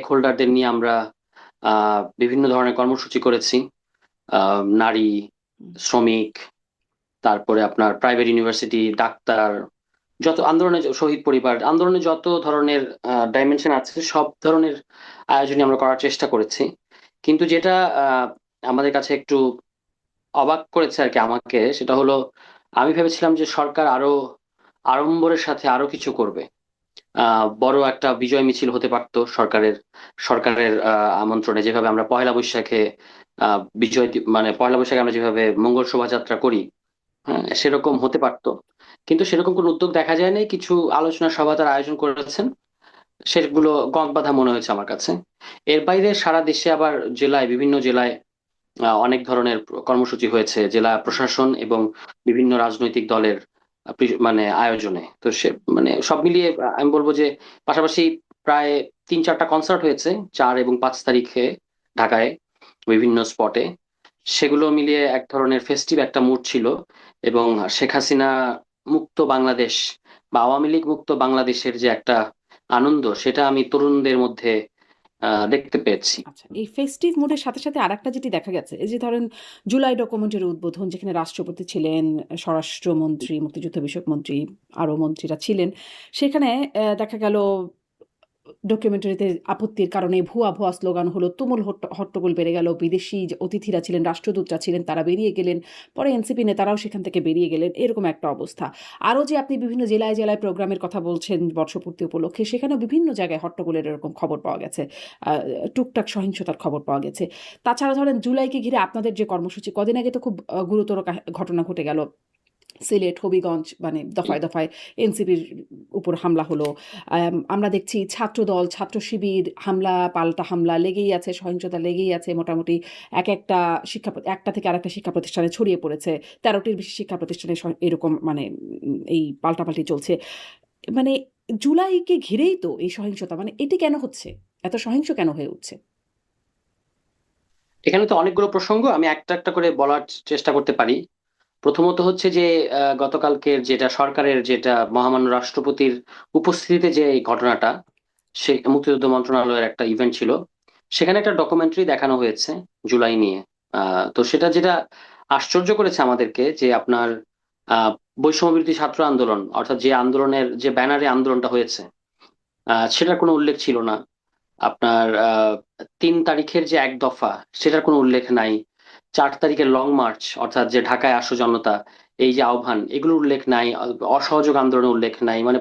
হোল্ডারদের নিয়ে আমরা বিভিন্ন ধরনের কর্মসূচি করেছি। নারী, শ্রমিক, তারপরে আপনার প্রাইভেট ইউনিভার্সিটি, ডাক্তার, যত আন্দোলনে, শহীদ পরিবার আন্দোলনে যত ধরনের ডাইমেনশন আছে সব ধরনের আয়োজনই আমরা করার চেষ্টা করেছি। কিন্তু যেটা আমাদের কাছে একটু অবাক করেছে আর কি আমাকে, সেটা হলো আমি ভেবেছিলাম যে সরকার আরো আড়ম্বরের সাথে আরো কিছু করবে। বড় একটা বিজয় মিছিল হতে পারতো সরকারের সরকারের আমন্ত্রণে, যেভাবে আমরা পয়লা বৈশাখে মানে পয়লা বৈশাখে আমরা যেভাবে মঙ্গল শোভাযাত্রা করি, হ্যাঁ সেরকম হতে পারতো। কিন্তু সেরকম কোনো উদ্যোগ দেখা যায়নি। কিছু আলোচনা সভা তার আয়োজন করেছেন, সেগুলো গদ বাঁধা মনে হয়েছে আমার কাছে। এর বাইরে সারা দেশে আবার বিভিন্ন জেলায় অনেক ধরনের কর্মসূচি হয়েছে জেলা প্রশাসন এবং বিভিন্ন রাজনৈতিক দলের মানে আয়োজনে। তো সে মানে সব মিলিয়ে আমি বলবো যে পাশাপাশি প্রায় 3-4টা কনসার্ট হয়েছে 4 এবং 5 তারিখে ঢাকায় বিভিন্ন স্পটে। সেগুলো মিলিয়ে এক ধরনের ফেস্টিভ একটা মুড ছিল। এবং শেখ হাসিনা মুক্ত বাংলাদেশ বা আওয়ামী লীগ মুক্ত বাংলাদেশের যে একটা আনন্দ, সেটা আমি তরুণদের মধ্যে দেখতে পেয়েছি। আচ্ছা, এই ফেস্টিভ মুডের সাথে সাথে আরেকটা যেটি দেখা গেছে, এই যে ধরেন জুলাই ডকুমেন্টের উদ্বোধন, যেখানে রাষ্ট্রপতি ছিলেন, স্বরাষ্ট্রমন্ত্রী, মুক্তিযুদ্ধ বিষয়ক মন্ত্রী, আরও মন্ত্রীরা ছিলেন। সেখানে দেখা গেল ডকুমেন্টারিতে আপত্তির কারণে ভুয়া ভুয়া স্লোগান হলো, তুমুল হট্টগোল বেড়ে গেল। বিদেশি যে অতিথিরা ছিলেন, রাষ্ট্রদূতরা ছিলেন, তারা বেরিয়ে গেলেন। পরে এনসিপি নেতারাও সেখান থেকে বেরিয়ে গেলেন, এরকম একটা অবস্থা। আরও যে আপনি বিভিন্ন জেলায় জেলায় প্রোগ্রামের কথা বলছেন বর্ষপূর্তি উপলক্ষে, সেখানেও বিভিন্ন জায়গায় হট্টগোলের এরকম খবর পাওয়া গেছে। টুকটাক সহিংসতার খবর পাওয়া গেছে। তাছাড়া ধরেন জুলাইকে ঘিরে আপনাদের যে কর্মসূচি, কদিন আগে তো খুব গুরুতর ঘটনা ঘটে গেল। সিলেট, হবিগঞ্জ, মানে দফায় দফায় এনসিপির উপর হামলা হলো। আমরা দেখছি ছাত্রদল, ছাত্র শিবির, হামলা পাল্টা হামলা লেগেই আছে, সহিংসতা লেগেই আছে। মোটামুটি একটা একটা থেকে আরেকটা শিক্ষা প্রতিষ্ঠানে ছড়িয়ে পড়েছে। 13টির বেশি শিক্ষা প্রতিষ্ঠানে এরকম মানে এই পাল্টাপাল্টি চলছে। মানে জুলাইকে ঘিরেই তো এই সহিংসতা, মানে এটি কেন হচ্ছে? এত সহিংস কেন হয়ে উঠছে? এখানে তো অনেকগুলো প্রসঙ্গ, আমি একটা একটা করে বলার চেষ্টা করতে পারি। প্রথমত হচ্ছে যে গতকালকের যেটা সরকারের যেটা মহামান্য রাষ্ট্রপতির উপস্থিতিতে যে এই ঘটনাটা, সে মুক্তিযুদ্ধ মন্ত্রণালয়ের একটা ইভেন্ট ছিল, সেখানে একটা ডকুমেন্টারি দেখানো হয়েছে জুলাই নিয়ে। তো সেটা যেটা আশ্চর্য করেছে আমাদেরকে যে আপনার আহ বৈষম্য বিরোধী ছাত্র আন্দোলন, অর্থাৎ যে আন্দোলনের যে ব্যানারে আন্দোলনটা হয়েছে, সেটার কোনো উল্লেখ ছিল না। আপনার 3 তারিখের যে এক দফা, সেটার কোনো উল্লেখ নাই। 4 তারিখের লং মার্চ, অর্থাৎ যে ঢাকায় আসো জনতা, এই যে আহ্বান, এগুলোর উল্লেখ নাই। অসহযোগ আন্দোলনের উল্লেখ নাই। মানে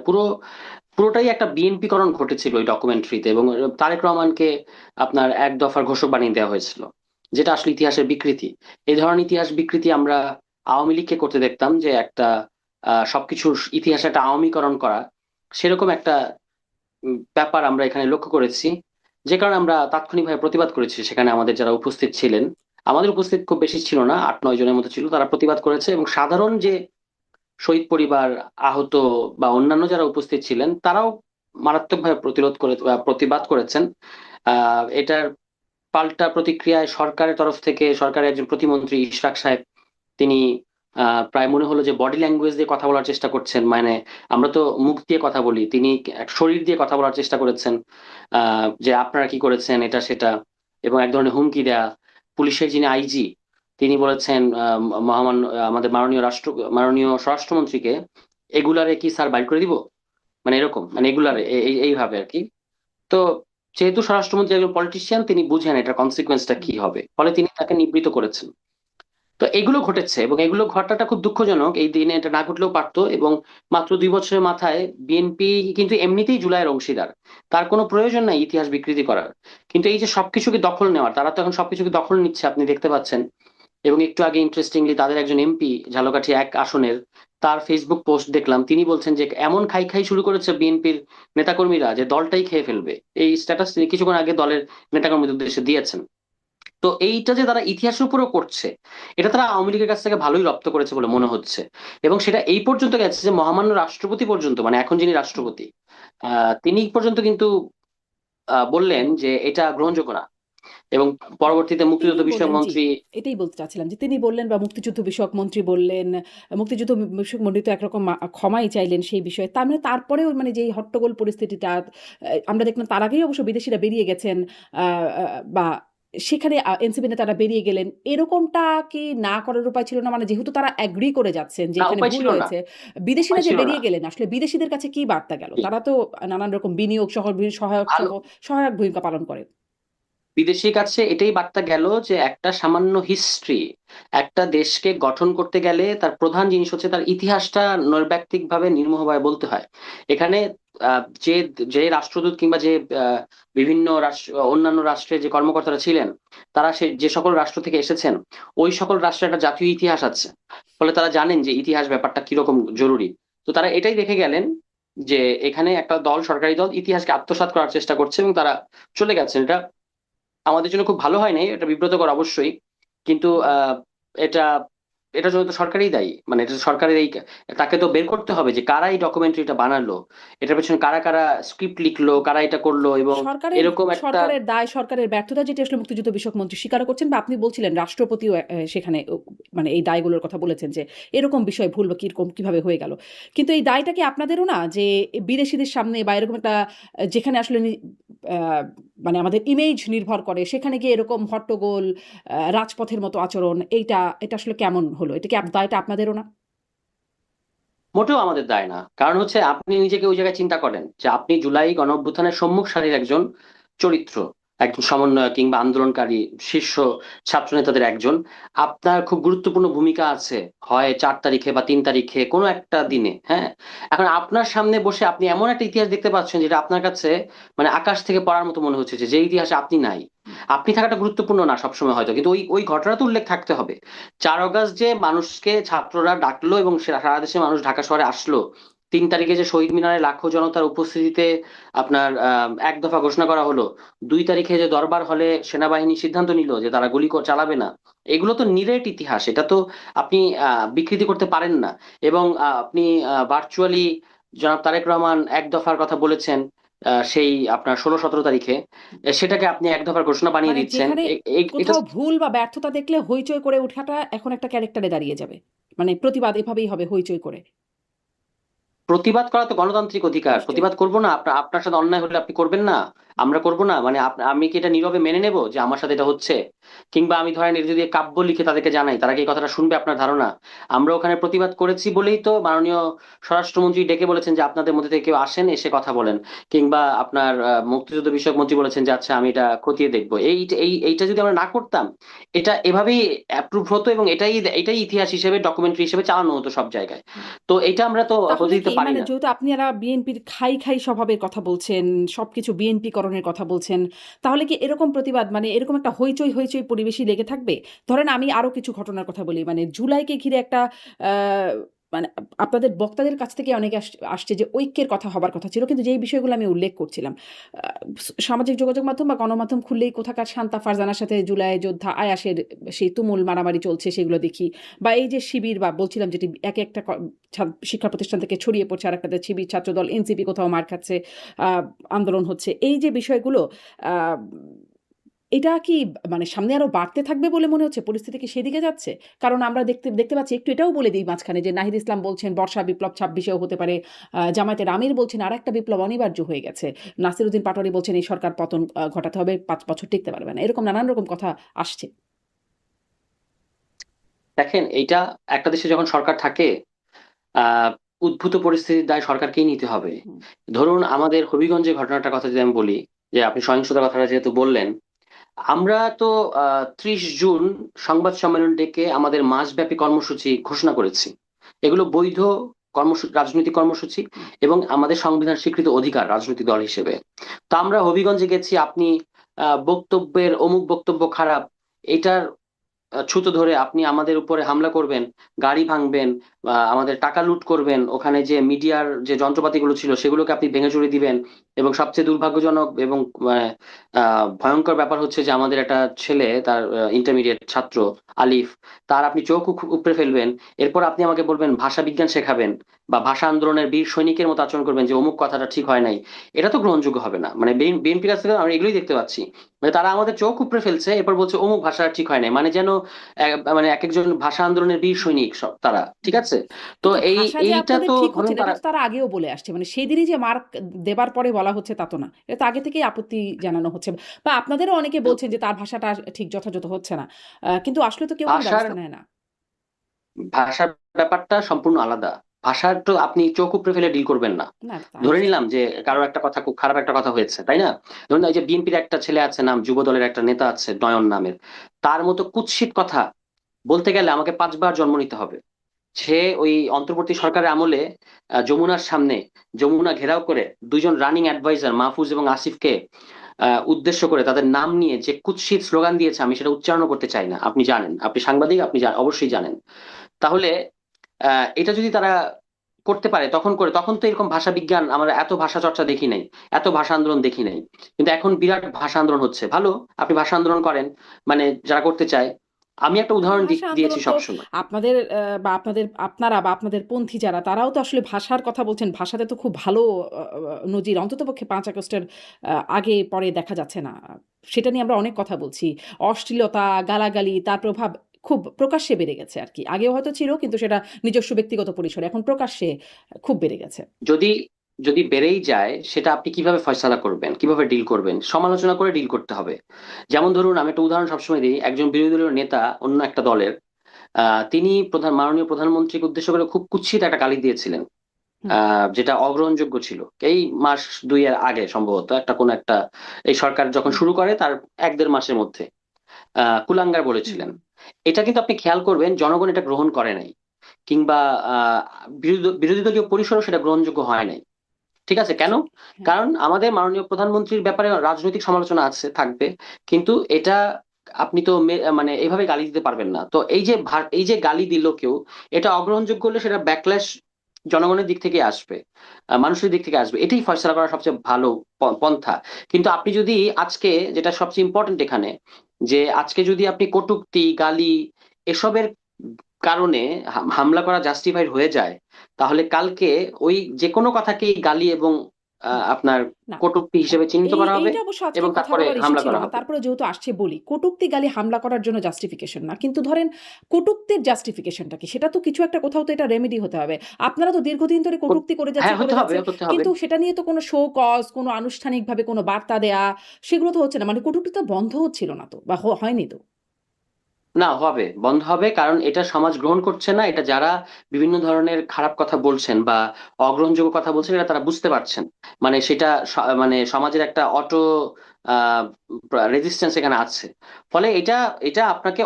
পুরোটাই একটা বিএনপি করণ ঘটেছিল ওই ডকুমেন্টারিতে। এবং তারেক রহমানকে আপনার এক দফার ঘোষক বানিয়ে দেওয়া হয়েছিল, যেটা আসলে ইতিহাসের বিকৃতি। এই ধরনের ইতিহাস বিকৃতি আমরা আওয়ামী লীগকে করতে দেখতাম, যে একটা সবকিছুর ইতিহাসে একটা আওয়ামীকরণ করা, সেরকম একটা ব্যাপার আমরা এখানে লক্ষ্য করেছি। যে কারণে আমরা তাৎক্ষণিকভাবে প্রতিবাদ করেছি। সেখানে আমাদের যারা উপস্থিত ছিলেন, আমাদের উপস্থিত খুব বেশি ছিল না, 8-9 জনের মতো ছিল, তারা প্রতিবাদ করেছে। এবং সাধারণ যে শহীদ পরিবার, আহত বা অন্যান্য যারা উপস্থিত ছিলেন, তারাও মারাত্মকভাবে প্রতিরোধ করে বা প্রতিবাদ করেছেন। এটার পাল্টা প্রতিক্রিয়ায় সরকারের তরফ থেকে সরকারের একজন প্রতিমন্ত্রী ইশরাক সাহেব, তিনি প্রায় মনে হলো যে বডি ল্যাঙ্গুয়েজ দিয়ে কথা বলার চেষ্টা করছেন। মানে আমরা তো মুখ দিয়ে কথা বলি, তিনি এক শরীর দিয়ে কথা বলার চেষ্টা করেছেন, যে আপনারা কি করেছেন এটা সেটা। এবং এক ধরনের হুমকি দেয়া। পুলিশের যিনি আইজি, তিনি বলেছেন মহামান্য আমাদের মাননীয় স্বরাষ্ট্রমন্ত্রীকে, এগুলারে কি স্যার বাইর করে দিব, মানে এরকম, মানে এগুলারে এইভাবে আর কি। তো যেহেতু স্বরাষ্ট্রমন্ত্রী একজন পলিটিশিয়ান, তিনি বুঝেন এটা কনসিকুয়েন্সটা কি হবে, ফলে তিনি তাকে নিবৃত করেছেন। তো এগুলো ঘটেছে এবং এগুলো ঘটাটা খুব দুঃখজনক। এই দিনে এটা না ঘটলেও পারতো। এবং মাত্র 2 বছরের মাথায় বিএনপি কিন্তু এমনিতেই জুলাইয়ের অংশীদার, তার কোনো প্রয়োজন নাই ইতিহাস বিকৃতি করার। কিন্তু এই যে সবকিছুকে দখল নেওয়ার, তারা তো এখন সবকিছুকে দখল নিচ্ছে, আপনি দেখতে পাচ্ছেন। এবং একটু আগে ইন্টারেস্টিংলি তাদের একজন এমপি, ঝালকাঠি 1 আসনের, তার ফেসবুক পোস্ট দেখলাম, তিনি বলছেন যে এমন খাই খাই শুরু করেছে বিএনপির নেতাকর্মীরা যে দলটাই খেয়ে ফেলবে। এই স্ট্যাটাস তিনি কিছুক্ষণ আগে দলের নেতাকর্মীদের উদ্দেশ্যে দিয়েছেন। তো এইটা যে তারা ইতিহাসের উপরেও করছে, এটা তারা আওয়ামী লীগের কাছ থেকে ভালোই রপ্ত করেছে বলে মনে হচ্ছে। এবং সেটা এই পর্যন্ত গেছে যে মহামান্য রাষ্ট্রপতি পর্যন্ত, মানে এখন যিনি রাষ্ট্রপতি, তিনি পর্যন্ত কিন্তু বললেন যে এটা গ্রহণযোগ্য না। এবং পরবর্তীতে তিনি মুক্তিযুদ্ধ বিষয়ক বললেন, জি, মন্ত্রী। এটাই বলতে চাচ্ছিলাম যে তিনি বললেন বা মুক্তিযুদ্ধ বিষয়ক মন্ত্রী বললেন, মুক্তিযুদ্ধ বিষয়ক মন্ত্রী তো একরকম ক্ষমাই চাইলেন সেই বিষয়ে। তার মানে তারপরেও মানে যে এই হট্টগোল পরিস্থিতিটা আমরা দেখলাম তার আগেই অবশ্য বিদেশিরা বেরিয়ে গেছেন, আ আ বা সেখানে এনসিপি নেতারা বেরিয়ে গেলেন। এরকমটা কি না করার উপায় ছিল না? মানে যেহেতু তারা এগ্রি করে যাচ্ছেন যে না, এখানে উপায় ভুল ছিল না, হয়েছে, বিদেশিরা উপায় যে ছিল না। বেরিয়ে গেলেন আসলে বিদেশিদের কাছে কি বার্তা গেল? জি, তারা তো নানান রকম বিনিয়োগ সহ সহায়ক ভালো। সহ সহায়ক ভূমিকা পালন করে। বিদেশির কাছে এটাই বার্তা গেল যে একটা সামান্য হিস্ট্রি, একটা দেশকে গঠন করতে গেলে তার প্রধান জিনিস হচ্ছে তার ইতিহাসটা নৈর্ব্যক্তিক ভাবে নির্মোহভাবে বলতে হয়। এখানে যে যে রাষ্ট্রদূত কিংবা যে বিভিন্ন রাষ্ট্র, অন্যান্য রাষ্ট্রের যে কর্মকর্তারা ছিলেন, তারা যে সকল রাষ্ট্র থেকে এসেছেন, ওই সকল রাষ্ট্রের একটা জাতীয় ইতিহাস আছে। ফলে তারা জানেন যে ইতিহাস ব্যাপারটা কিরকম জরুরি। তো তারা এটাই দেখে গেলেন যে এখানে একটা দল, সরকারি দল, ইতিহাসকে আত্মসাৎ করার চেষ্টা করছে এবং তারা চলে গেছেন। এটা আমাদের জন্য খুব ভালো হয় নাই, এটা বিব্রতকর অবশ্যই। কিন্তু এটা এটার জন্য তো সরকারই দায়ী, মানে এটা তো সরকারের এই, তাকে তো বের করতে হবে যে কারা এই ডকুমেন্টারিটা বানালো, এটার পেছনে কারা কারা স্ক্রিপ্ট লিখলো, কারা এটা করলো, এবং সরকারের এরকম একটা। সরকারের দায়, সরকারের ব্যর্থতা যেটি আসলে মুক্তিযুদ্ধ বিষয়ক মন্ত্রী স্বীকারও করছেন বা আপনি বলছিলেন রাষ্ট্রপতিও সেখানে মানে এই দায়গুলোর কথা বলেছেন যে এরকম বিষয় ভুল বা কিরকম কিভাবে হয়ে গেল। কিন্তু এই দায়টা কি আপনাদেরও না যে বিদেশিদের সামনে বা এরকম একটা যেখানে আসলে আহ, মানে আমাদের ইমেজ নির্ভর করে সেখানে গিয়ে এরকম হট্টগোল, রাজপথের মতো আচরণ, এটা আসলে কেমন হলো? এটা কি দায়টা আপনাদেরও না? মোটেও আমাদের দায় না, কারণ হচ্ছে আপনি নিজেকে ওই জায়গায় চিন্তা করেন যে আপনি জুলাই গণ অভ্যুত্থানের সম্মুখ সারির একজন চরিত্র, একজন সমন্বয়ক কিংবা আন্দোলনকারী, শীর্ষ ছাত্র নেতাদের একজন। আপনার খুব গুরুত্বপূর্ণ ভূমিকা আছে, হয় 4 তারিখে বা 3 তারিখে কোনো একটা দিনে, হ্যাঁ। এখন আপনার সামনে বসে আপনি এমন একটা ইতিহাস দেখতে পাচ্ছেন যেটা আপনার কাছে মানে আকাশ থেকে পড়ার মতো মনে হচ্ছে, যে যে ইতিহাসে আপনি নাই। আপনি থাকাটা গুরুত্বপূর্ণ না সবসময় হয়তো, কিন্তু ওই ওই ঘটনা তো উল্লেখ থাকতে হবে। 4 আগস্ট যে মানুষকে ছাত্ররা ডাকলো এবং সারা দেশের মানুষ ঢাকা শহরে আসলো, 3 তারিখে যে শহীদ মিনারে লাখো জনতার উপস্থিতিতে আপনার এক দফা ঘোষণা করা হলো, 2 তারিখে যে দরবার হলে সেনাবাহিনী সিদ্ধান্ত নিল যে তারা গুলি চালাবে না, এগুলো তো নিরেট ইতিহাস। এটা তো আপনি বিকৃতি করতে পারেন না। এবং আপনি ভার্চুয়ালি জনাব তারেক রহমান এক দফার কথা বলেছেন, সেই আপনার 16-17 তারিখে, সেটাকে আপনি এক দফার ঘোষণা বানিয়ে মানে দিচ্ছেন। যেখানে এটা কোথাও ভুল বা ব্যর্থতা দেখলে হইচই করে ওঠাটা এখন একটা ক্যারেক্টারে দাঁড়িয়ে যাবে। মানে প্রতিবাদ এভাবেই হবে হইচই করে। প্রতিবাদ করা তো গণতান্ত্রিক অধিকার, নিশ্চয়ই। প্রতিবাদ করব না? আপনার সাথে অন্যায় হলে আপনি করবেন না, আমরা করব না? মানে আমি কি এটা নীরবে মেনে নেব যে আমার সাথে এটা হচ্ছে? কিংবা আমি ধরেন এটা যদি কাব্য লিখে তাদেরকে জানাই, তারা কি এই কথাটা শুনবে? আপনার ধারণা আমরা ওখানে প্রতিবাদ করেছি বলেই তো মাননীয় স্বরাষ্ট্রমন্ত্রী ডেকে বলেছেন যে আপনাদের মধ্যে থেকে কেউ আসেন, এসে কথা বলেন। কিংবা আপনার মুক্তিযুদ্ধ বিষয়ক মন্ত্রী বলেছেন যে আচ্ছা আমি এটা খতিয়ে দেখবো। এইটা যদি আমরা না করতাম, এটা এভাবেই অ্যাপ্রুভ হতো এবং এটাই এটাই ইতিহাস হিসেবে, ডকুমেন্টারি হিসেবে চালানো হতো সব জায়গায়। তো এটা আমরা তো হতে তাহলে দিতে কি পারি মানে না। যেহেতু আপনারা বিএনপির খাই স্বভাবের কথা বলছেন, সবকিছু বিএনপি করণের কথা বলছেন, তাহলে কি এরকম প্রতিবাদ মানে এরকম একটা হইচই পরিবেশই লেগে থাকবে? ধরেন আমি আরো কিছু ঘটনার কথা বলি। মানে জুলাইকে ঘিরে একটা আ মানে আপনাদের বক্তাদের কাছ থেকে অনেকে আসছে যে ঐক্যের কথা হবার কথা ছিল। কিন্তু যেই বিষয়গুলো আমি উল্লেখ করছিলাম, আ সামাজিক যোগাযোগ মাধ্যম বা গণমাধ্যম খুললেই কোথাকার শান্তা ফারজানার সাথে জুলাই যোদ্ধা আয়াসের সেই তুমুল মারামারি চলছে সেগুলো দেখি। বা এই যে শিবির বা বলছিলাম যেটি একে একটা শিক্ষা প্রতিষ্ঠান থেকে ছড়িয়ে পড়ছে আরেকটাতে শিবির ছাত্রদল এনসিপি কোথাও মার খাচ্ছে, আহ, আন্দোলন হচ্ছে, এই যে বিষয়গুলো, আহ, এটা কি মানে সামনে আরো বাড়তে থাকবে বলে মনে হচ্ছে? পরিস্থিতি কি সেদিকে যাচ্ছে? কারণ আমরা দেখতে দেখতে পাচ্ছি, একটু এটাও বলে দিই মাঝখানে, যে নাহিদ ইসলাম বলছেন বর্ষা বিপ্লব 26-এও হতে পারে। জামায়াতের আমির বলছেন আরেকটা বিপ্লব অনিবার্য হয়ে গেছে। নাসিরউদ্দিন পাটোয়ারি বলছেন এই সরকার পতন ঘটাতে হবে, 5 বছর টিকতে পারবে না। এরকম নানান রকম কথা আসছে। দেখেন, এইটা একটা দেশে যখন সরকার থাকে, আহ উদ্ভূত পরিস্থিতির দায় সরকারকেই নিতে হবে। হুম। ধরুন আমাদের হবিগঞ্জের ঘটনাটার কথা যদি আমি বলি, যে আপনি সহিংসতার কথাটা যেহেতু বললেন, আমরা তো 30 জুন সংবাদ সম্মেলন ডেকে আমাদের মাসব্যাপী কর্মসূচি ঘোষণা করেছি। এগুলো বৈধ কর্মসূচি, রাজনৈতিক কর্মসূচি, হুম। এবং আমাদের সংবিধান স্বীকৃত অধিকার রাজনৈতিক দল হিসেবে। তো আমরা হবিগঞ্জে গেছি, আপনি বক্তব্যের অমুক বক্তব্য খারাপ, এটার ছুতো ধরে আপনি আমাদের উপরে হামলা করবেন, গাড়ি ভাঙবেন, আমাদের টাকা লুট করবেন, ওখানে যে মিডিয়ার যে যন্ত্রপাতিগুলো ছিল সেগুলোকে আপনি ভেঙে চুরে দিবেন, এবং সবচেয়ে দুর্ভাগ্যজনক এবং ভয়ঙ্কর ব্যাপার হচ্ছে যে আমাদের একটা ছেলে, তার ইন্টারমিডিয়েট ছাত্র আলিফ, তার আপনি চোখ উপড়ে ফেলবেন, এরপর আপনি আমাকে বলবেন ভাষা বিজ্ঞান শেখাবেন বা ভাষা আন্দোলনের বীর সৈনিকের মতো আচরণ করবেন যে অমুক কথাটা ঠিক হয় নাই। এটা তো গ্রহণযোগ্য হবে না। মানে বিএনপির কাছ থেকে আমরা এগুলোই দেখতে পাচ্ছি, মানে তারা আমাদের চোখ উপড়ে ফেলছে, এরপর বলছে অমুক ভাষা ঠিক হয় নাই, মানে যেন মানে এক একজন ভাষা আন্দোলনের বীর হুম, সৈনিক সব তারা, ঠিক হুম। আছে? তো কিন্তু ভাষা যে এইটা আপনাদের তো ঠিক হচ্ছে ধরুন না তারা এটা তো তারা আগেও বলে আসছে, মানে সেদিনই যে মার্ক দেবার পরে বলা হচ্ছে তা তো না, এটা তো আগে থেকেই আপত্তি জানানো হচ্ছে। বা আপনাদেরও অনেকে বলছেন যে তার ভাষাটা ঠিক যথাযথ হচ্ছে না, কিন্তু আসলে তো কেউ কোনো ভাষার ব্যবস্থা নেয় না। ভাষার ব্যাপারটা সম্পূর্ণ আলাদা। ভাষার তো আপনি চোখ উপড়ে ফেলে ডিল করবেন না। না তা ধরে নিশ্চয়ই। নিলাম যে কারো একটা কথা, খুব খারাপ একটা কথা হয়েছে, তাই না? ধরুন এই যে বিএনপির একটা ছেলে আছে, নাম যুব দলের একটা নেতা আছে নয়ন নামের, তার মতো কুৎসিত কথা বলতে গেলে আমাকে 5 বার জন্ম নিতে হবে। সে ওই অন্তর্বর্তী সরকারের আমলে যমুনার সামনে, যমুনা ঘেরাও করে দুইজন রানিং অ্যাডভাইজার মাহফুজ এবং আসিফকে উদ্দেশ্য করে তাদের নাম নিয়ে যে কুৎসিত স্লোগান দিয়েছে, আমি সেটা উচ্চারণ করতে চাই না। আপনি জানেন, আপনি সাংবাদিক, আপনি অবশ্যই জানেন। তাহলে এটা যদি তারা করতে পারে তখন করে, তখন তো এরকম ভাষা বিজ্ঞান, আমরা এত ভাষা চর্চা দেখি নাই, এত ভাষা আন্দোলন দেখি নাই। কিন্তু এখন বিরাট ভাষা আন্দোলন হচ্ছে, ভালো, আপনি ভাষা আন্দোলন করেন, মানে যারা করতে চায়। আমি একটা না উদাহরণ ভাষা দিয়েছি আন্দোলন তো সবসময়। আপনাদের বা আপনারা বা আপনাদের পন্থী যারা তারাও তো আসলে ভাষার কথা বলছেন। ভাষাতে তো খুব ভালো নজির অন্ততপক্ষে ৫ আগস্টের আগে পরে দেখা যাচ্ছে না। সেটা নিয়ে আমরা অনেক কথা বলছি। অশ্লীলতা, গালাগালি তার প্রভাব খুব প্রকাশ্যে বেড়ে গেছে আরকি। আগেও হয়তো ছিল কিন্তু সেটা নিজস্ব ব্যক্তিগত পরিসরে। এখন প্রকাশ্যে খুব বেড়ে গেছে। যদি যদি বেড়েই যায়, সেটা আপনি কিভাবে ফয়সালা করবেন, কিভাবে ডিল করবেন? সমালোচনা করে ডিল করতে হবে। যেমন ধরুন, আমি একটা উদাহরণ সবসময় দিই, একজন বিরোধী দলীয় নেতা অন্য একটা দলের, তিনি মাননীয় প্রধানমন্ত্রীকে উদ্দেশ্য করে খুব কুৎসিত একটা গালি দিয়েছিলেন, হুম, যেটা অগ্রহণযোগ্য ছিল। এই মাস দুইয়ের আগে সম্ভবত একটা কোন একটা, এই সরকার যখন হুম, শুরু করে তার 1-1.5 মাসের মধ্যে কুলাঙ্গার হুম, বলেছিলেন। এটা কিন্তু আপনি খেয়াল করবেন জনগণ এটা গ্রহণ করে নাই, কিংবা আহ বিরোধী দলীয় পরিসরও সেটা গ্রহণযোগ্য হয় নাই। ঠিক আছে, কেন? সে হ্যাঁ। কারণ আমাদের মাননীয় প্রধানমন্ত্রীর ব্যাপারে রাজনৈতিক সমালোচনা আছে, থাকবে, কিন্তু এটা আপনি তো মানে এইভাবে গালি দিতে পারবেন না। তো এই যে এই যে গালি দিল কেউ, এটা অগ্রহণযোগ্য হলে সেটা ব্যাকল্যাশ জনগণের দিক থেকে আসবে, মানুষের দিক থেকে আসবে। এটাই ফয়সালা করা সবচেয়ে ভালো পন্থা। কিন্তু আপনি যদি আজকে, যেটা সবচেয়ে ইম্পর্টেন্ট এখানে, যে আজকে যদি আপনি কটূক্তি, গালি, এসবের কারণে হামলা করা জাস্টিফাইড হয়ে যায়, তাহলে কালকে ওই যে কোনো কথাকেই গালি এবং হুম। আপনার না, কটূক্তি হিসেবে চিহ্নিত করা হবে, এইটা অবশ্য আজকে এবং কথা তারপরে বলার ইস্যু হামলা ছিল করা না। হবে। তারপরে যেহেতু আসছে বলি, কটূক্তি গালি হামলা করার জন্য জাস্টিফিকেশন না। কিন্তু ধরেন কটূক্তির জাস্টিফিকেশনটা কি? সেটা তো কিছু একটা কোথাও তো এটা রেমেডি হতে হবে। আপনারা তো দীর্ঘদিন ধরে কটূক্তি হ্যাঁ, করে হতে হবে, যাচ্ছেন। হতে হবে। কিন্তু সেটা নিয়ে তো কোনো শো কজ, কোনো আনুষ্ঠানিকভাবে কোনো বার্তা দেয়া সেগুলো তো হচ্ছে না। মানে কটূক্তি তো বন্ধ হচ্ছিল না তো বা হয়নি তো। না, হবে, বন্ধ হবে, কারণ এটা সমাজ গ্রহণ করছে না। এটা যারা বিভিন্ন ধরনের খারাপ কথা বলছেন বা অগ্রহণযোগ্য কথা বলছেন, এটা তারা বুঝতে পারছেন। মানে সেটা মানে সমাজের একটা অটো রেজিস্ট্যান্স এখানে আছে। ফলে এটা এটা আপনাকে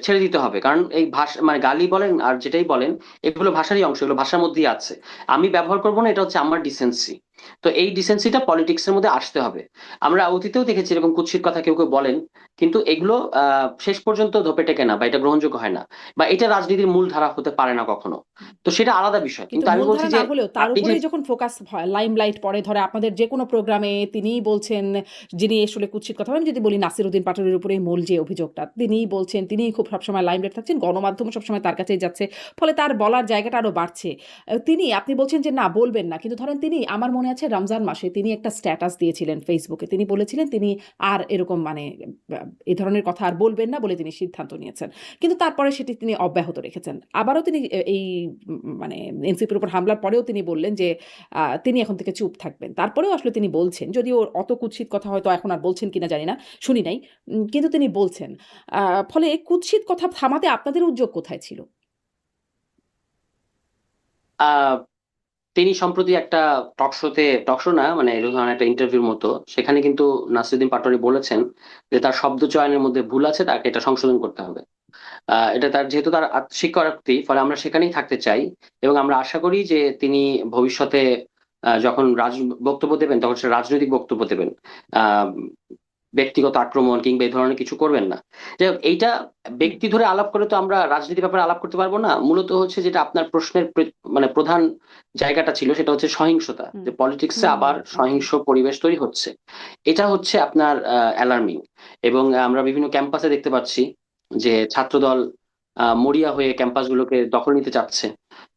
ছেড়ে দিতে হবে, কারণ এই ভাষা, মানে গালি বলেন আর যেটাই বলেন, এগুলো ভাষারই অংশ, এগুলো ভাষার মধ্যেই আছে। আমি ব্যবহার করবো না, এটা হচ্ছে আমার ডিসেন্সি। তো এই ডিসেন্সিটা পলিটিক্স এর মধ্যে আসতে হবে। আমরা অতীতেও দেখেছি এরকম কুৎসিত কথা কেউ কেউ বলেন, কিন্তু এগুলো শেষ পর্যন্ত ধোপে টেকে না, বা এটা গ্রহণযোগ্য হয় না, বা এটা রাজনীতির মূল ধারা হতে পারে না কখনো। তো সেটা আলাদা বিষয়, কিন্তু কিন্তু আমি বলছি মূলধারা যে না হলেও তার আপনি যে উপরেই যখন ফোকাস হয়, লাইমলাইট পড়ে, ধরে আপনাদের যেকোনো প্রোগ্রামে তিনিই বলছেন, যিনি আসলে কুৎসিত কথা আমি যদি বলি নাসিরউদ্দিন পাটোয়ারির উপরেই মূল যে অভিযোগটা, তিনিই বলছেন, তিনিই খুব সবসময় লাইমলাইট থাকছেন, গণমাধ্যমও সবসময় তার কাছেই যাচ্ছে। ফলে তার বলার জায়গাটা আরো বাড়ছে। আপনি বলছেন যে না বলবেন না। কিন্তু ধরেন তিনি, আমার মনে আছে রমজান মাসে তিনি একটা স্ট্যাটাস দিয়েছিলেন ফেসবুকে। তিনি বলেছিলেন তিনি আর এরকম মানে এ ধরনের কথা আর বলবেন না বলে তিনি সিদ্ধান্ত নিয়েছেন। কিন্তু তারপরে সেটি তিনি অব্যাহত রেখেছেন। আবারও তিনি এই মানে এনসিপির উপর হামলার পরেও তিনি বললেন যে তিনি এখন থেকে চুপ থাকবেন। তারপরেও আসলে তিনি বলছেন, যদিও অত কুৎসিত কথা হয়তো এখন আর বলছেন কিনা জানি না, শুনি নাই। কিন্তু তিনি বলছেন। আ ফলে কুৎসিত কথা থামাতে আপনাদের উদ্যোগ কোথায় ছিল? আহ তিনি সম্প্রতি একটা টক শো না, মানে এই ধরনের একটা ইন্টারভিউর মতো, সেখানে কিন্তু নাসিরুদ্দিন পাটোয়ারি বলেছেন যে তার শব্দ চয়নের মধ্যে ভুল আছে, তাকে এটা সংশোধন করতে হবে। এটা তার, যেহেতু তার স্বীকারোক্তি, ফলে আমরা সেখানেই থাকতে চাই। এবং আমরা আশা করি যে তিনি ভবিষ্যতে যখন বক্তব্য দেবেন, তখন সে রাজনৈতিক বক্তব্য দেবেন। আহ ব্যক্তিগত আক্রমণ কিংবা এই ধরনের কিছু করবেন না। যাই হোক, এইটা হুম, ব্যক্তি ধরে আলাপ করে তো আমরা রাজনীতির ব্যাপারে আলাপ করতে পারবো না। মূলত হচ্ছে যেটা আপনার প্রশ্নের মানে প্রধান জায়গাটা ছিল, সেটা হচ্ছে সহিংসতা, হুম, যে পলিটিক্সে হুম, আবার একদম। সহিংস পরিবেশ তৈরি হচ্ছে। এটা হচ্ছে আপনার অ্যালার্মিং। এবং আমরা বিভিন্ন ক্যাম্পাসে দেখতে পাচ্ছি যে ছাত্রদল মরিয়া হয়ে ক্যাম্পাসগুলোকে দখল নিতে চাচ্ছে।